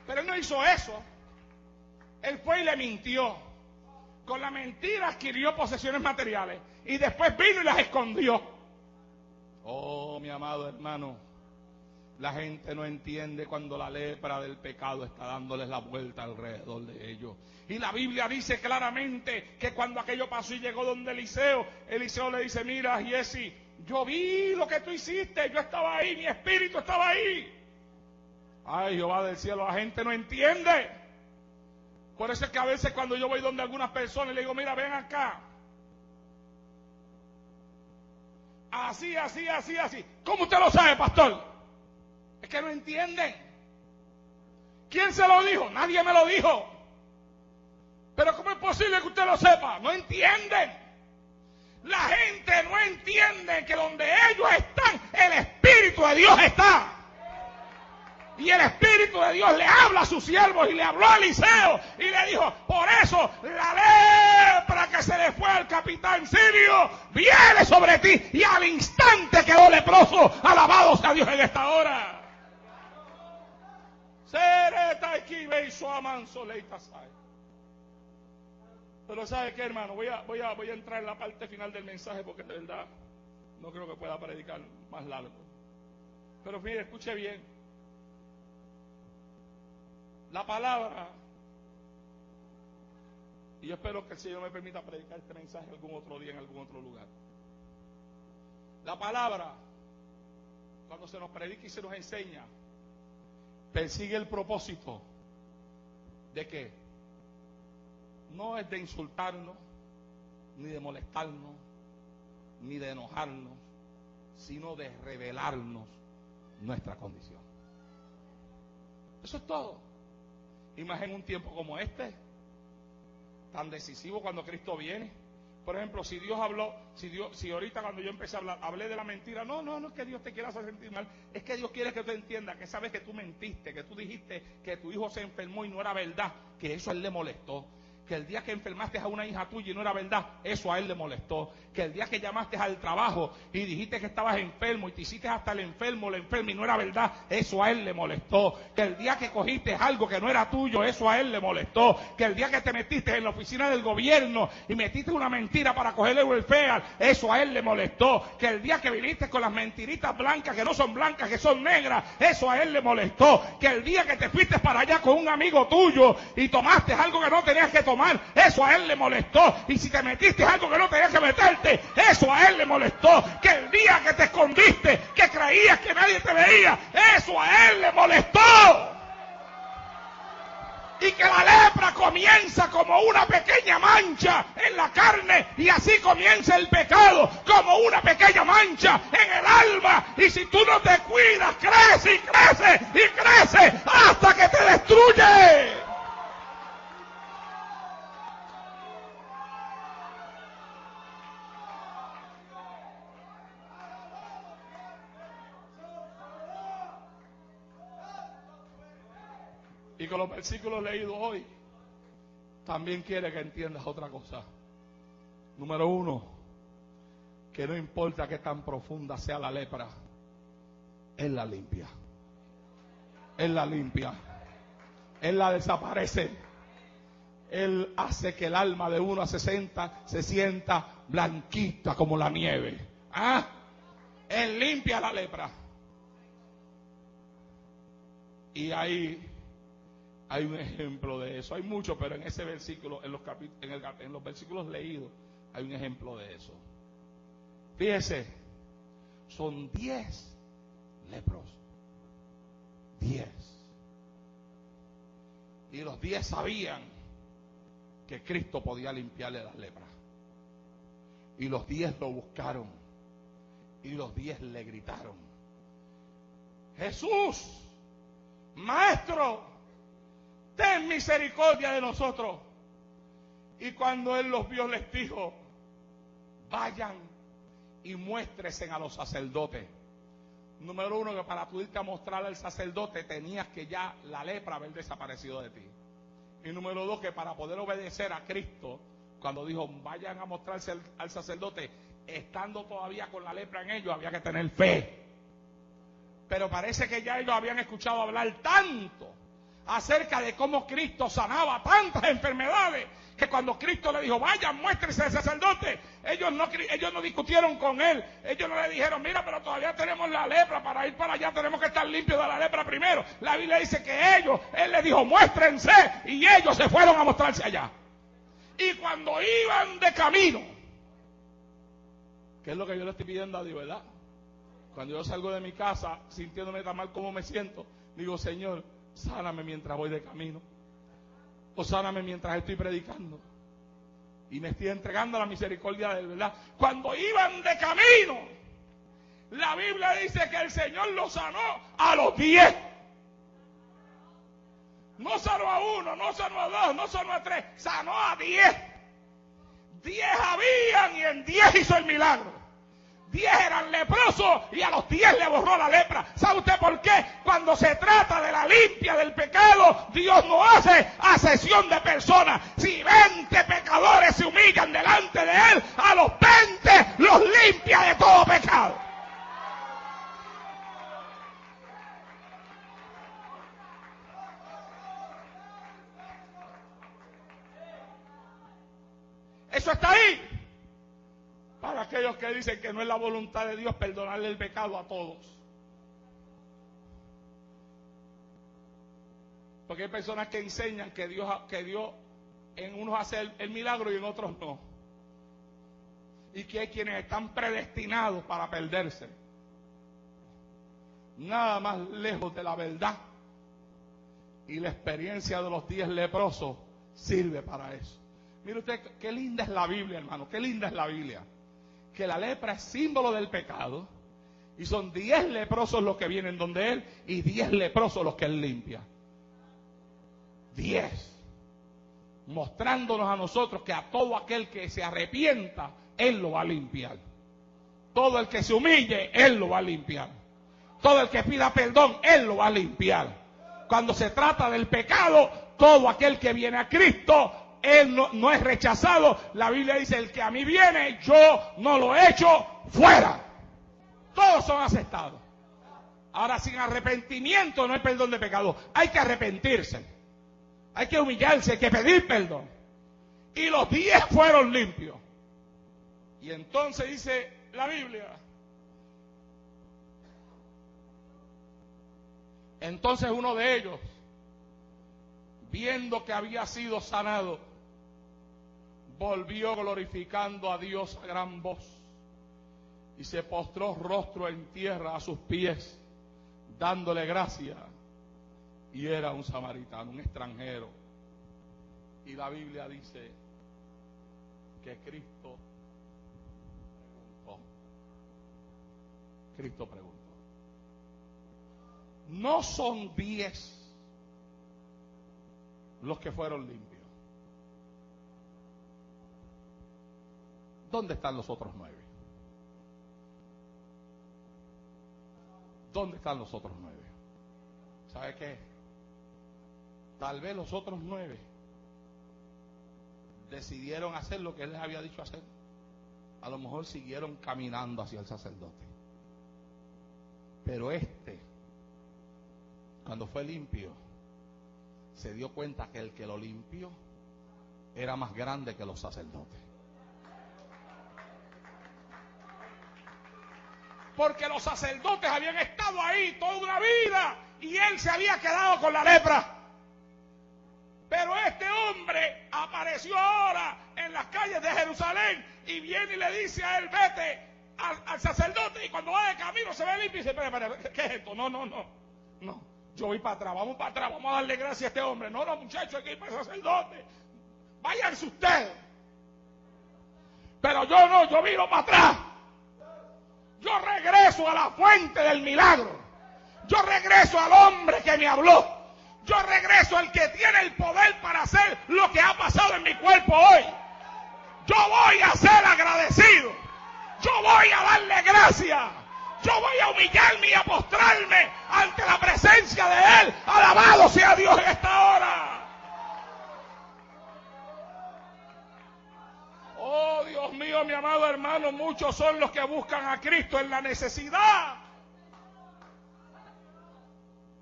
Pero él no hizo eso. Él fue y le mintió. Con la mentira adquirió posesiones materiales y después vino y las escondió. Oh, mi amado hermano, la gente no entiende cuando la lepra del pecado está dándoles la vuelta alrededor de ellos. Y la Biblia dice claramente que cuando aquello pasó y llegó donde Eliseo, Eliseo le dice, mira, Giezi, yo vi lo que tú hiciste, yo estaba ahí, mi espíritu estaba ahí. Ay, Jehová del cielo, la gente no entiende. Por eso es que a veces cuando yo voy donde algunas personas le digo, mira, ven acá. Así, así, así, así. ¿Cómo usted lo sabe, pastor? Es que no entienden. ¿Quién se lo dijo? Nadie me lo dijo. Pero ¿cómo es posible que usted lo sepa? No entienden. La gente no entiende que donde ellos están, el Espíritu de Dios está. Y el Espíritu de Dios le habla a sus siervos y le habló a Eliseo y le dijo, por eso la lepra que se le fue al capitán sirio viene sobre ti. Y al instante quedó leproso. Alabado sea Dios en esta hora. Pero ¿sabe qué, hermano? Voy a entrar en la parte final del mensaje porque de verdad no creo que pueda predicar más largo. Pero mire, escuche bien. La palabra, y yo espero que el Señor me permita predicar este mensaje algún otro día en algún otro lugar. La palabra, cuando se nos predica y se nos enseña, persigue el propósito de que no es de insultarnos, ni de molestarnos, ni de enojarnos, sino de revelarnos nuestra condición. Eso es todo. Y más en un tiempo como este, tan decisivo cuando Cristo viene. Por ejemplo, si Dios habló, si ahorita cuando yo empecé a hablar, hablé de la mentira, no es que Dios te quiera hacer sentir mal, es que Dios quiere que tú entiendas que sabes que tú mentiste, que tú dijiste que tu hijo se enfermó y no era verdad, que eso a él le molestó. Que el día que enfermaste a una hija tuya y no era verdad, eso a él le molestó. Que el día que llamaste al trabajo y dijiste que estabas enfermo y te hiciste hasta el enfermo y no era verdad, eso a él le molestó. Que el día que cogiste algo que no era tuyo, eso a él le molestó. Que el día que te metiste en la oficina del gobierno y metiste una mentira para coger el welfare, eso a él le molestó. Que el día que viniste con las mentiritas blancas que no son blancas, que son negras, eso a él le molestó. Que el día que te fuiste para allá con un amigo tuyo y tomaste algo que no tenías que tomar, eso a él le molestó. Y si te metiste algo que no tenías que meterte, eso a él le molestó. Que el día que te escondiste, que creías que nadie te veía, eso a él le molestó. Y que la lepra comienza como una pequeña mancha en la carne, y así comienza el pecado, como una pequeña mancha en el alma. Y si tú no te cuidas, crece y crece y crece hasta que te destruye. Y con los versículos leídos hoy, también quiere que entiendas otra cosa. Número 1, que no importa qué tan profunda sea la lepra, Él la limpia. Él la limpia. Él la desaparece. Él hace que el alma de uno se sienta blanquita como la nieve. ¿Ah? Él limpia la lepra. Y ahí hay un ejemplo de eso. Hay mucho, pero en ese versículo, en los versículos leídos, hay un ejemplo de eso. Fíjese, son 10 lepros. 10. Y los 10 sabían que Cristo podía limpiarle las lepras. Y los 10 lo buscaron. Y los 10 le gritaron: Jesús, Maestro, ten misericordia de nosotros. Y cuando él los vio, les dijo: vayan y muéstresen a los sacerdotes. Número 1, que para tú irte a mostrar al sacerdote tenías que ya la lepra haber desaparecido de ti. Y número 2, que para poder obedecer a Cristo, cuando dijo vayan a mostrarse al sacerdote, estando todavía con la lepra en ellos, había que tener fe. Pero parece que ya ellos habían escuchado hablar tanto acerca de cómo Cristo sanaba tantas enfermedades, que cuando Cristo le dijo vayan, muéstrense al sacerdote, ellos no discutieron con él. Ellos no le dijeron: mira, pero todavía tenemos la lepra, para ir para allá tenemos que estar limpios de la lepra primero. La Biblia dice que él les dijo muéstrense, y ellos se fueron a mostrarse allá. Y cuando iban de camino, ¿qué es lo que yo le estoy pidiendo a Dios, verdad? Cuando yo salgo de mi casa sintiéndome tan mal como me siento, digo: Señor, sáname mientras voy de camino, o sáname mientras estoy predicando, y me estoy entregando a la misericordia de Él, ¿verdad? Cuando iban de camino, la Biblia dice que el Señor los sanó a los 10. No sanó a uno, no sanó a dos, no sanó a tres, sanó a 10. 10 habían y en 10 hizo el milagro. 10 eran leprosos y a los 10 le borró la lepra. ¿Sabe usted por qué? Cuando se trata de la limpia del pecado, Dios no hace acepción de personas. Si 20 pecadores se humillan delante de Él, a los 20 los limpia de todo pecado. Eso está ahí. Para aquellos que dicen que no es la voluntad de Dios perdonarle el pecado a todos. Porque hay personas que enseñan que Dios en unos hace el milagro y en otros no. Y que hay quienes están predestinados para perderse. Nada más lejos de la verdad. Y la experiencia de los 10 leprosos sirve para eso. Mire usted, qué linda es la Biblia, hermano, qué linda es la Biblia. Que la lepra es símbolo del pecado, y son 10 leprosos los que vienen donde Él, y 10 leprosos los que Él limpia. 10. Mostrándonos a nosotros que a todo aquel que se arrepienta, Él lo va a limpiar. Todo el que se humille, Él lo va a limpiar. Todo el que pida perdón, Él lo va a limpiar. Cuando se trata del pecado, todo aquel que viene a Cristo, Él no es rechazado. La Biblia dice, el que a mí viene, yo no lo echo fuera. Todos son aceptados. Ahora, sin arrepentimiento no hay perdón de pecado. Hay que arrepentirse. Hay que humillarse, hay que pedir perdón. Y los 10 fueron limpios. Y entonces dice la Biblia. Entonces uno de ellos, viendo que había sido sanado, volvió glorificando a Dios a gran voz y se postró rostro en tierra a sus pies, dándole gracia. Y era un samaritano, un extranjero. Y la Biblia dice que Cristo preguntó. No son 10 los que fueron limpios. ¿Dónde están los otros 9? ¿Dónde están los otros 9? ¿Sabe qué? Tal vez los otros 9 decidieron hacer lo que Él les había dicho hacer. A lo mejor siguieron caminando hacia el sacerdote. Pero cuando fue limpio, se dio cuenta que el que lo limpió era más grande que los sacerdotes. Porque los sacerdotes habían estado ahí toda una vida y él se había quedado con la lepra. Pero este hombre apareció ahora en las calles de Jerusalén y viene y le dice a él, vete al sacerdote, y cuando va de camino se ve limpio y dice, espera, ¿qué es esto? No, yo voy para atrás, vamos para atrás, vamos a darle gracias a este hombre. No, muchachos, hay que ir para el sacerdote. Váyanse ustedes. Pero yo no, yo viro para atrás. Yo regreso a la fuente del milagro. Yo regreso al hombre que me habló. Yo regreso al que tiene el poder para hacer lo que ha pasado en mi cuerpo hoy. Yo voy a ser agradecido. Yo voy a darle gracias. Yo voy a humillarme y a postrarme ante la presencia de Él. Alabado sea Dios en esta hora. Oh, Dios mío, mi amado hermano, muchos son los que buscan a Cristo en la necesidad.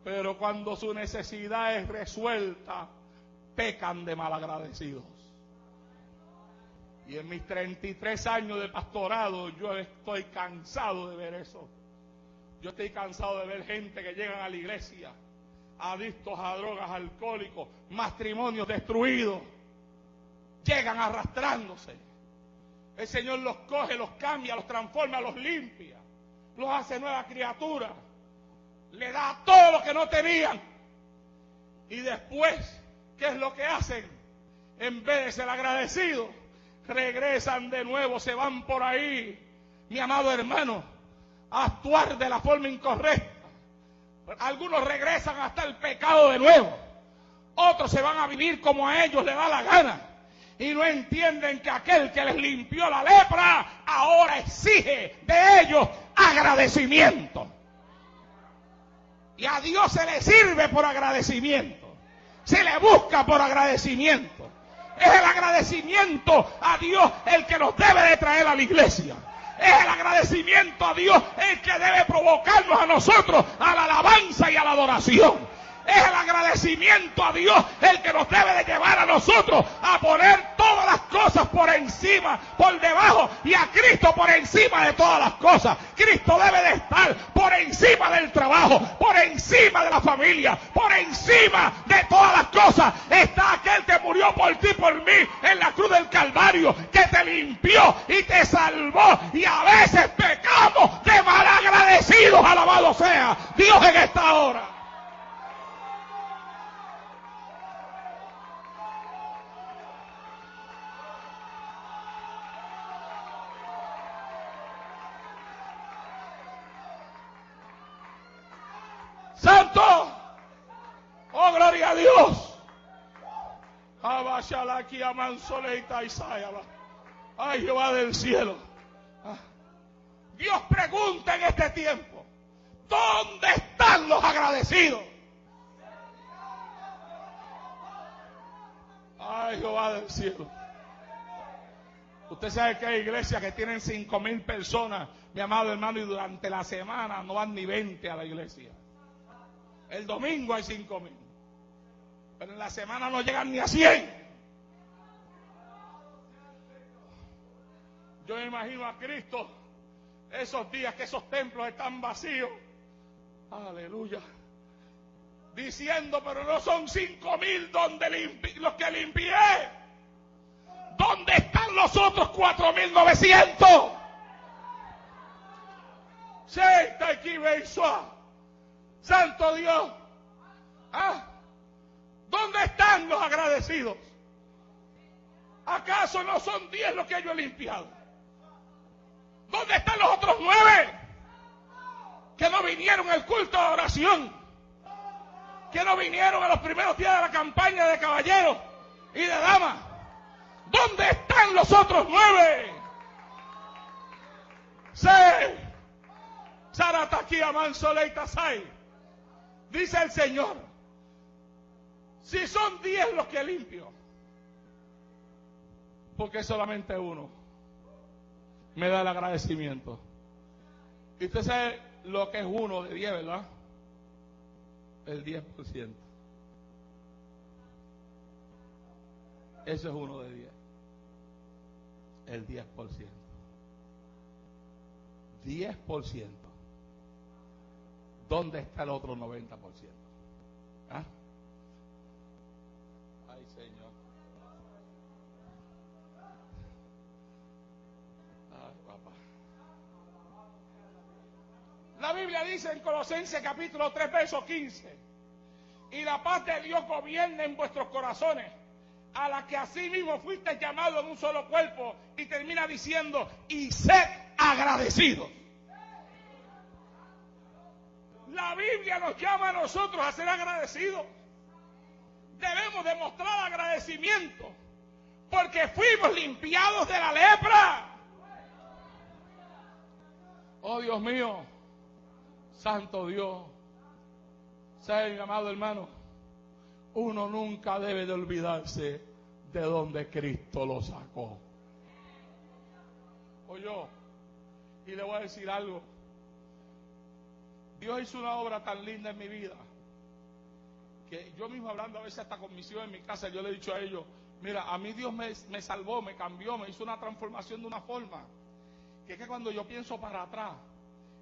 Pero cuando su necesidad es resuelta, pecan de malagradecidos. Y en mis 33 años de pastorado, yo estoy cansado de ver eso. Yo estoy cansado de ver gente que llegan a la iglesia, adictos a drogas, alcohólicos, matrimonios destruidos. Llegan arrastrándose. El Señor los coge, los cambia, los transforma, los limpia, los hace nueva criatura. Le da todo lo que no tenían. Y después, ¿qué es lo que hacen? En vez de ser agradecidos, regresan de nuevo, se van por ahí, mi amado hermano, a actuar de la forma incorrecta. Algunos regresan hasta el pecado de nuevo. Otros se van a vivir como a ellos les da la gana. Y no entienden que aquel que les limpió la lepra ahora exige de ellos agradecimiento. Y a Dios se le sirve por agradecimiento. Se le busca por agradecimiento. Es el agradecimiento a Dios el que nos debe de traer a la iglesia. Es el agradecimiento a Dios el que debe provocarnos a nosotros a la alabanza y a la adoración. Es el agradecimiento a Dios el que nos debe de llevar a nosotros a poner todas las cosas por encima, por debajo, y a Cristo por encima de todas las cosas. Cristo debe de estar por encima del trabajo, por encima de la familia, por encima de todas las cosas. Está aquel que murió por ti, por mí, en la cruz del Calvario, que te limpió y te salvó. Y a veces pecamos de malagradecidos, alabado sea Dios en esta hora. Santo, oh gloria a Dios. Ay, Jehová del cielo. Dios pregunta en este tiempo: ¿dónde están los agradecidos? Ay, Jehová del cielo. Usted sabe que hay iglesias que tienen 5,000 personas, mi amado hermano, y durante la semana no van ni 20 a la iglesia. El domingo hay 5,000, pero en la semana no llegan ni a 100. Yo me imagino a Cristo esos días que esos templos están vacíos, aleluya, diciendo: pero no son 5,000 los que limpié. ¿Dónde están los otros 4,900? Santo Dios. ¿Dónde están los agradecidos? ¿Acaso no son 10 los que yo he limpiado? ¿Dónde están los otros 9 que no vinieron al culto de oración? Que no vinieron a los primeros días de la campaña de caballeros y de damas. ¿Dónde están los otros 9? Dice el Señor: si son 10 los que limpio, porque solamente uno me da el agradecimiento. Y usted sabe lo que es 1 de 10, ¿verdad? El 10%. Eso es 1 de 10. El 10%. 10%. ¿Dónde está el otro 90%? ¿Ah? Ay, Señor. Ay, papá. La Biblia dice en Colosenses capítulo 3, verso 15: y la paz de Dios gobierne en vuestros corazones, a la que asimismo fuiste llamado en un solo cuerpo. Y termina diciendo: y sed agradecidos. La Biblia nos llama a nosotros a ser agradecidos. Debemos demostrar agradecimiento porque fuimos limpiados de la lepra. Oh, Dios mío, santo Dios. ¿Sabe, mi amado hermano? Uno nunca debe de olvidarse de donde Cristo lo sacó. Oye, y le voy a decir algo. Dios hizo una obra tan linda en mi vida que yo mismo, hablando a veces hasta con mis hijos en mi casa, yo le he dicho a ellos: mira, a mí Dios me salvó, me cambió, me hizo una transformación de una forma que es que cuando yo pienso para atrás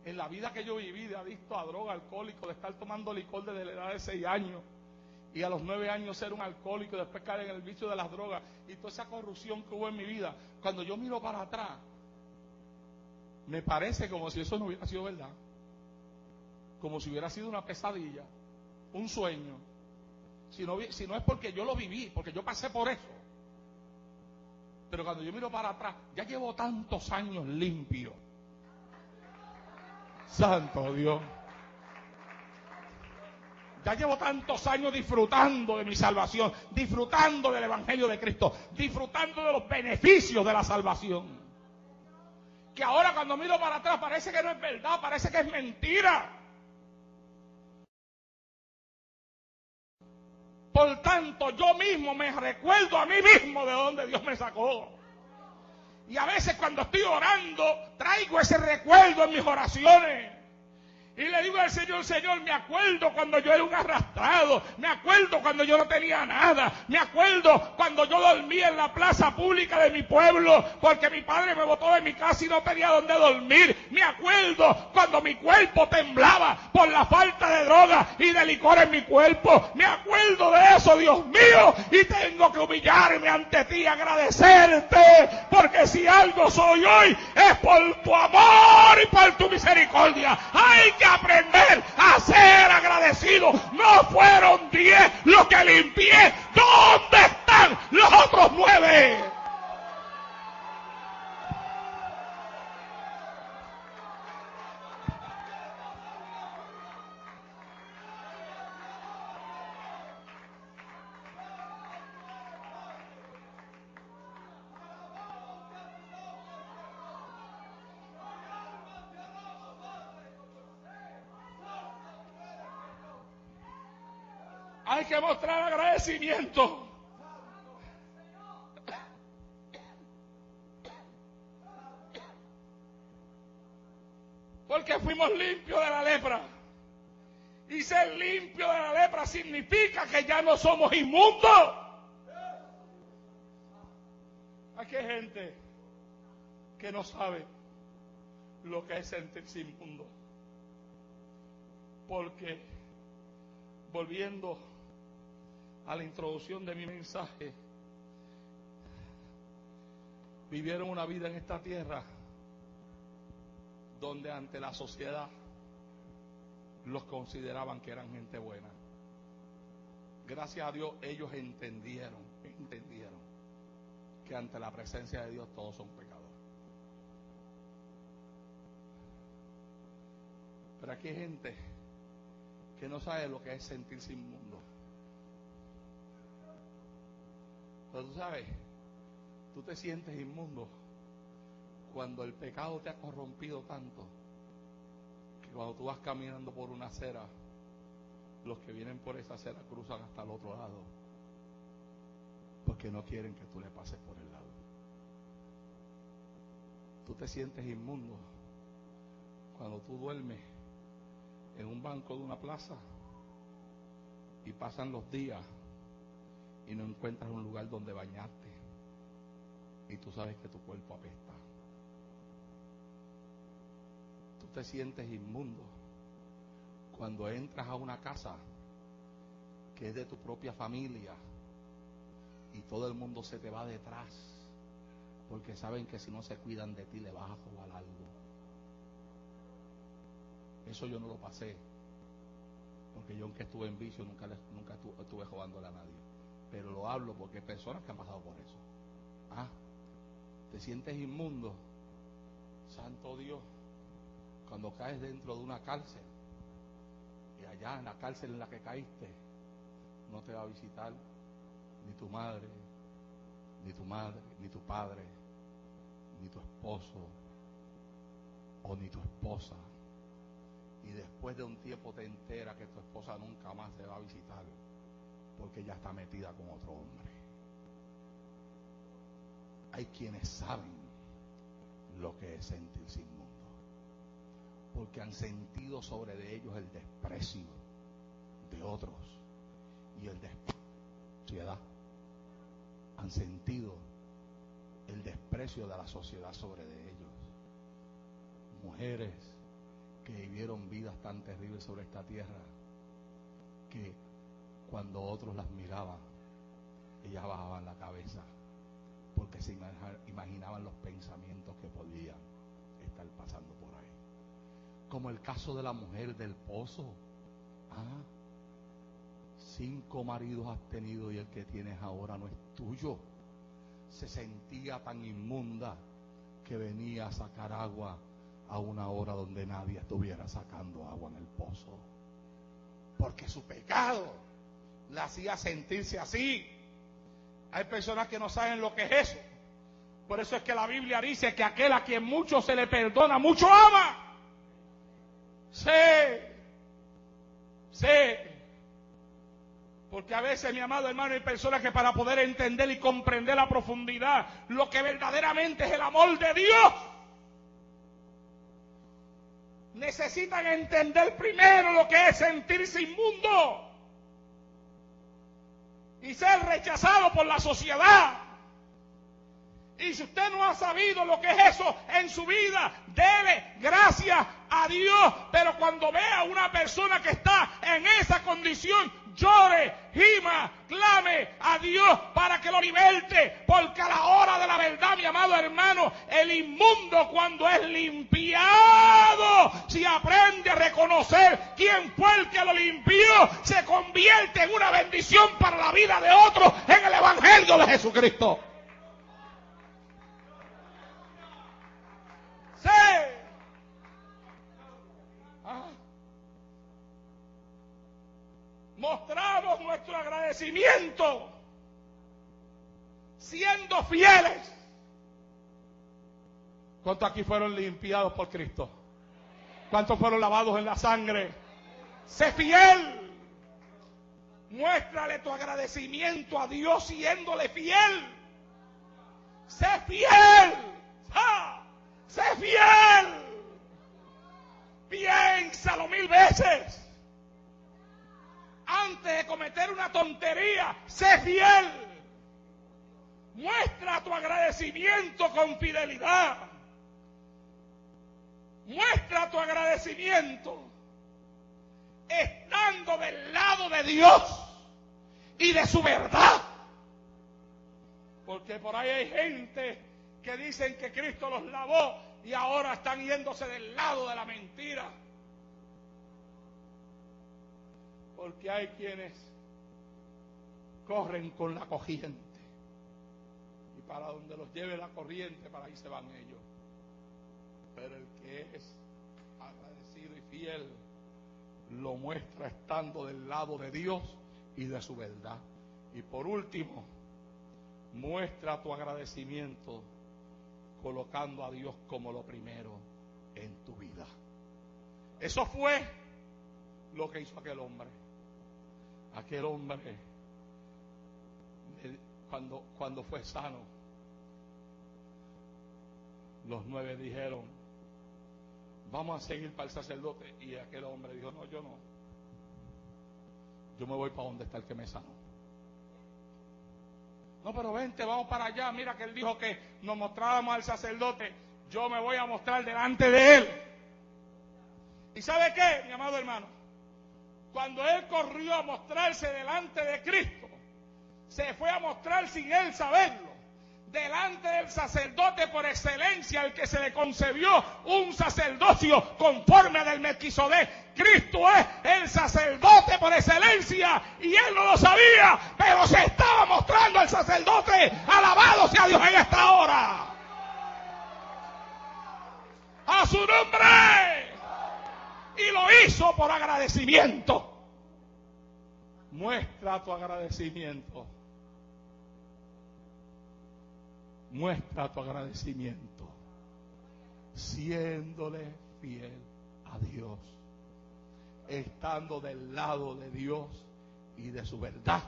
en la vida que yo viví de adicto a droga, alcohólico, de estar tomando licor desde la edad de 6 años y a los 9 años ser un alcohólico y después caer en el vicio de las drogas y toda esa corrupción que hubo en mi vida, cuando yo miro para atrás me parece como si eso no hubiera sido verdad, como si hubiera sido una pesadilla, un sueño, si no es porque yo lo viví, porque yo pasé por eso. Pero cuando yo miro para atrás, ya llevo tantos años limpio. Santo Dios. Ya llevo tantos años disfrutando de mi salvación, disfrutando del Evangelio de Cristo, disfrutando de los beneficios de la salvación, que ahora cuando miro para atrás parece que no es verdad, parece que es mentira. Por tanto, yo mismo me recuerdo a mí mismo de donde Dios me sacó. Y a veces cuando estoy orando, traigo ese recuerdo en mis oraciones. Y le digo al Señor, Señor, me acuerdo cuando yo era un arrastrado, me acuerdo cuando yo no tenía nada, me acuerdo cuando yo dormía en la plaza pública de mi pueblo, porque mi padre me botó de mi casa y no tenía donde dormir, me acuerdo cuando mi cuerpo temblaba por la falta de droga y de licor en mi cuerpo, me acuerdo de eso, Dios mío, y tengo que humillarme ante ti, agradecerte, porque si algo soy hoy, es por tu amor y por tu misericordia. Hay que aprender a ser agradecido. No fueron 10 los que limpié. ¿Dónde están los otros 9? Hay que mostrar agradecimiento. Porque fuimos limpios de la lepra. Y ser limpio de la lepra significa que ya no somos inmundos. Aquí hay gente que no sabe lo que es sentirse inmundo. Porque, volviendo a la introducción de mi mensaje, vivieron una vida en esta tierra donde ante la sociedad los consideraban que eran gente buena. Gracias a Dios ellos entendieron que ante la presencia de Dios todos son pecadores. Pero aquí hay gente que no sabe lo que es sentirse inmundo. Pero tú sabes, tú te sientes inmundo cuando el pecado te ha corrompido tanto que cuando tú vas caminando por una acera, los que vienen por esa acera cruzan hasta el otro lado porque no quieren que tú le pases por el lado. Tú te sientes inmundo cuando tú duermes en un banco de una plaza y pasan los días y no encuentras un lugar donde bañarte y tú sabes que tu cuerpo apesta. Tú te sientes inmundo cuando entras a una casa que es de tu propia familia y todo el mundo se te va detrás porque saben que si no se cuidan de ti le vas a robar algo. Eso yo no lo pasé, porque yo, aunque estuve en vicio, nunca estuve robándole a nadie. Pero lo hablo porque hay personas que han pasado por eso. Te sientes inmundo, santo Dios, cuando caes dentro de una cárcel y allá en la cárcel en la que caíste no te va a visitar ni tu madre, ni tu padre, ni tu esposo o ni tu esposa. Y después de un tiempo te enteras que tu esposa nunca más te va a visitar porque ya está metida con otro hombre. Hay quienes saben lo que es sentirse inmundo porque han sentido sobre de ellos el desprecio de otros y el desprecio de la sociedad. Han sentido el desprecio de la sociedad sobre de ellos. Mujeres que vivieron vidas tan terribles sobre esta tierra que cuando otros las miraban ellas bajaban la cabeza porque se imaginaban los pensamientos que podían estar pasando por ahí, como el caso de la mujer del pozo. 5 maridos has tenido y el que tienes ahora no es tuyo. Se sentía tan inmunda que venía a sacar agua a una hora donde nadie estuviera sacando agua en el pozo, porque su pecado le hacía sentirse así. Hay personas que no saben lo que es eso. Por eso es que la Biblia dice que aquel a quien mucho se le perdona, mucho ama. Sí. Porque a veces, mi amado hermano, hay personas que para poder entender y comprender a profundidad lo que verdaderamente es el amor de Dios, necesitan entender primero lo que es sentirse inmundo y ser rechazado por la sociedad. Y si usted no ha sabido lo que es eso en su vida, dele gracias a Dios. Pero cuando vea a una persona que está en esa condición, llore, gima, clame a Dios para que lo liberte. Porque a la hora de la verdad, mi amado hermano, el inmundo cuando es limpiado, si aprende a reconocer quién fue el que lo limpió, se convierte en una bendición para la vida de otros en el Evangelio de Jesucristo. Sí. Mostramos nuestro agradecimiento siendo fieles. ¿Cuántos aquí fueron limpiados por Cristo? ¿Cuántos fueron lavados en la sangre? Sé fiel. Muéstrale tu agradecimiento a Dios siéndole fiel. Sé fiel. Sé fiel. Piénsalo 1000 veces. Antes de cometer una tontería, sé fiel. Muestra tu agradecimiento con fidelidad. Muestra tu agradecimiento estando del lado de Dios y de su verdad. Porque por ahí hay gente que dicen que Cristo los lavó y ahora están yéndose del lado de la mentira. Porque hay quienes corren con la corriente y para donde los lleve la corriente, para ahí se van ellos. Pero el que es agradecido y fiel lo muestra estando del lado de Dios y de su verdad. Y por último, muestra tu agradecimiento colocando a Dios como lo primero en tu vida. Eso fue lo que hizo aquel hombre. Aquel hombre, cuando fue sano, los 9 dijeron, vamos a seguir para el sacerdote. Y aquel hombre dijo, no, yo no. Yo me voy para donde está el que me sanó. No, pero vente, vamos para allá. Mira que él dijo que nos mostráramos al sacerdote. Yo me voy a mostrar delante de él. ¿Y sabe qué, mi amado hermano? Cuando él corrió a mostrarse delante de Cristo, se fue a mostrar sin él saberlo, delante del sacerdote por excelencia, al que se le concebió un sacerdocio conforme al del Melquisedec. Cristo es el sacerdote por excelencia y él no lo sabía, pero se estaba mostrando al sacerdote. Alabado sea Dios en esta hora. A su nombre. Y lo hizo por agradecimiento. Muestra tu agradecimiento. Muestra tu agradecimiento. Siéndole fiel a Dios. Estando del lado de Dios y de su verdad.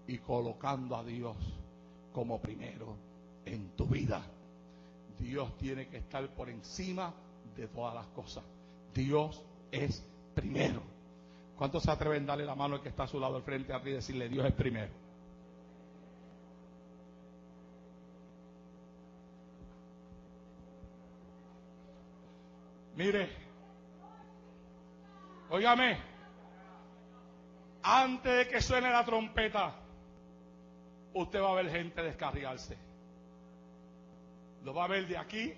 Y colocando a Dios como primero en tu vida. Dios tiene que estar por encima de todas las cosas. Dios es primero. ¿Cuántos se atreven a darle la mano al que está a su lado al frente a ti y decirle Dios es primero? Mire, óigame, antes de que suene la trompeta, usted va a ver gente descarriarse. Lo va a ver de aquí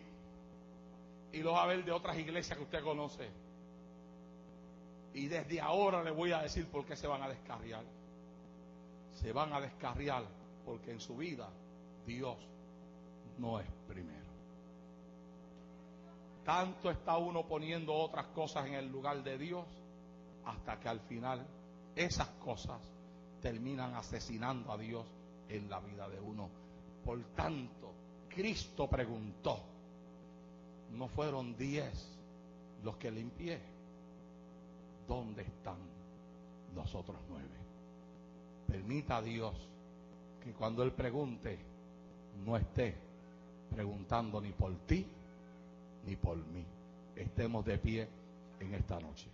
y lo va a ver de otras iglesias que usted conoce. Y desde ahora le voy a decir por qué se van a descarriar. Se van a descarriar porque en su vida Dios no es primero. Tanto está uno poniendo otras cosas en el lugar de Dios hasta que al final esas cosas terminan asesinando a Dios en la vida de uno. Por tanto, Cristo preguntó, ¿no fueron 10 los que limpié? ¿Dónde están los otros 9? Permita a Dios que cuando Él pregunte, no esté preguntando ni por ti ni por mí. Estemos de pie en esta noche.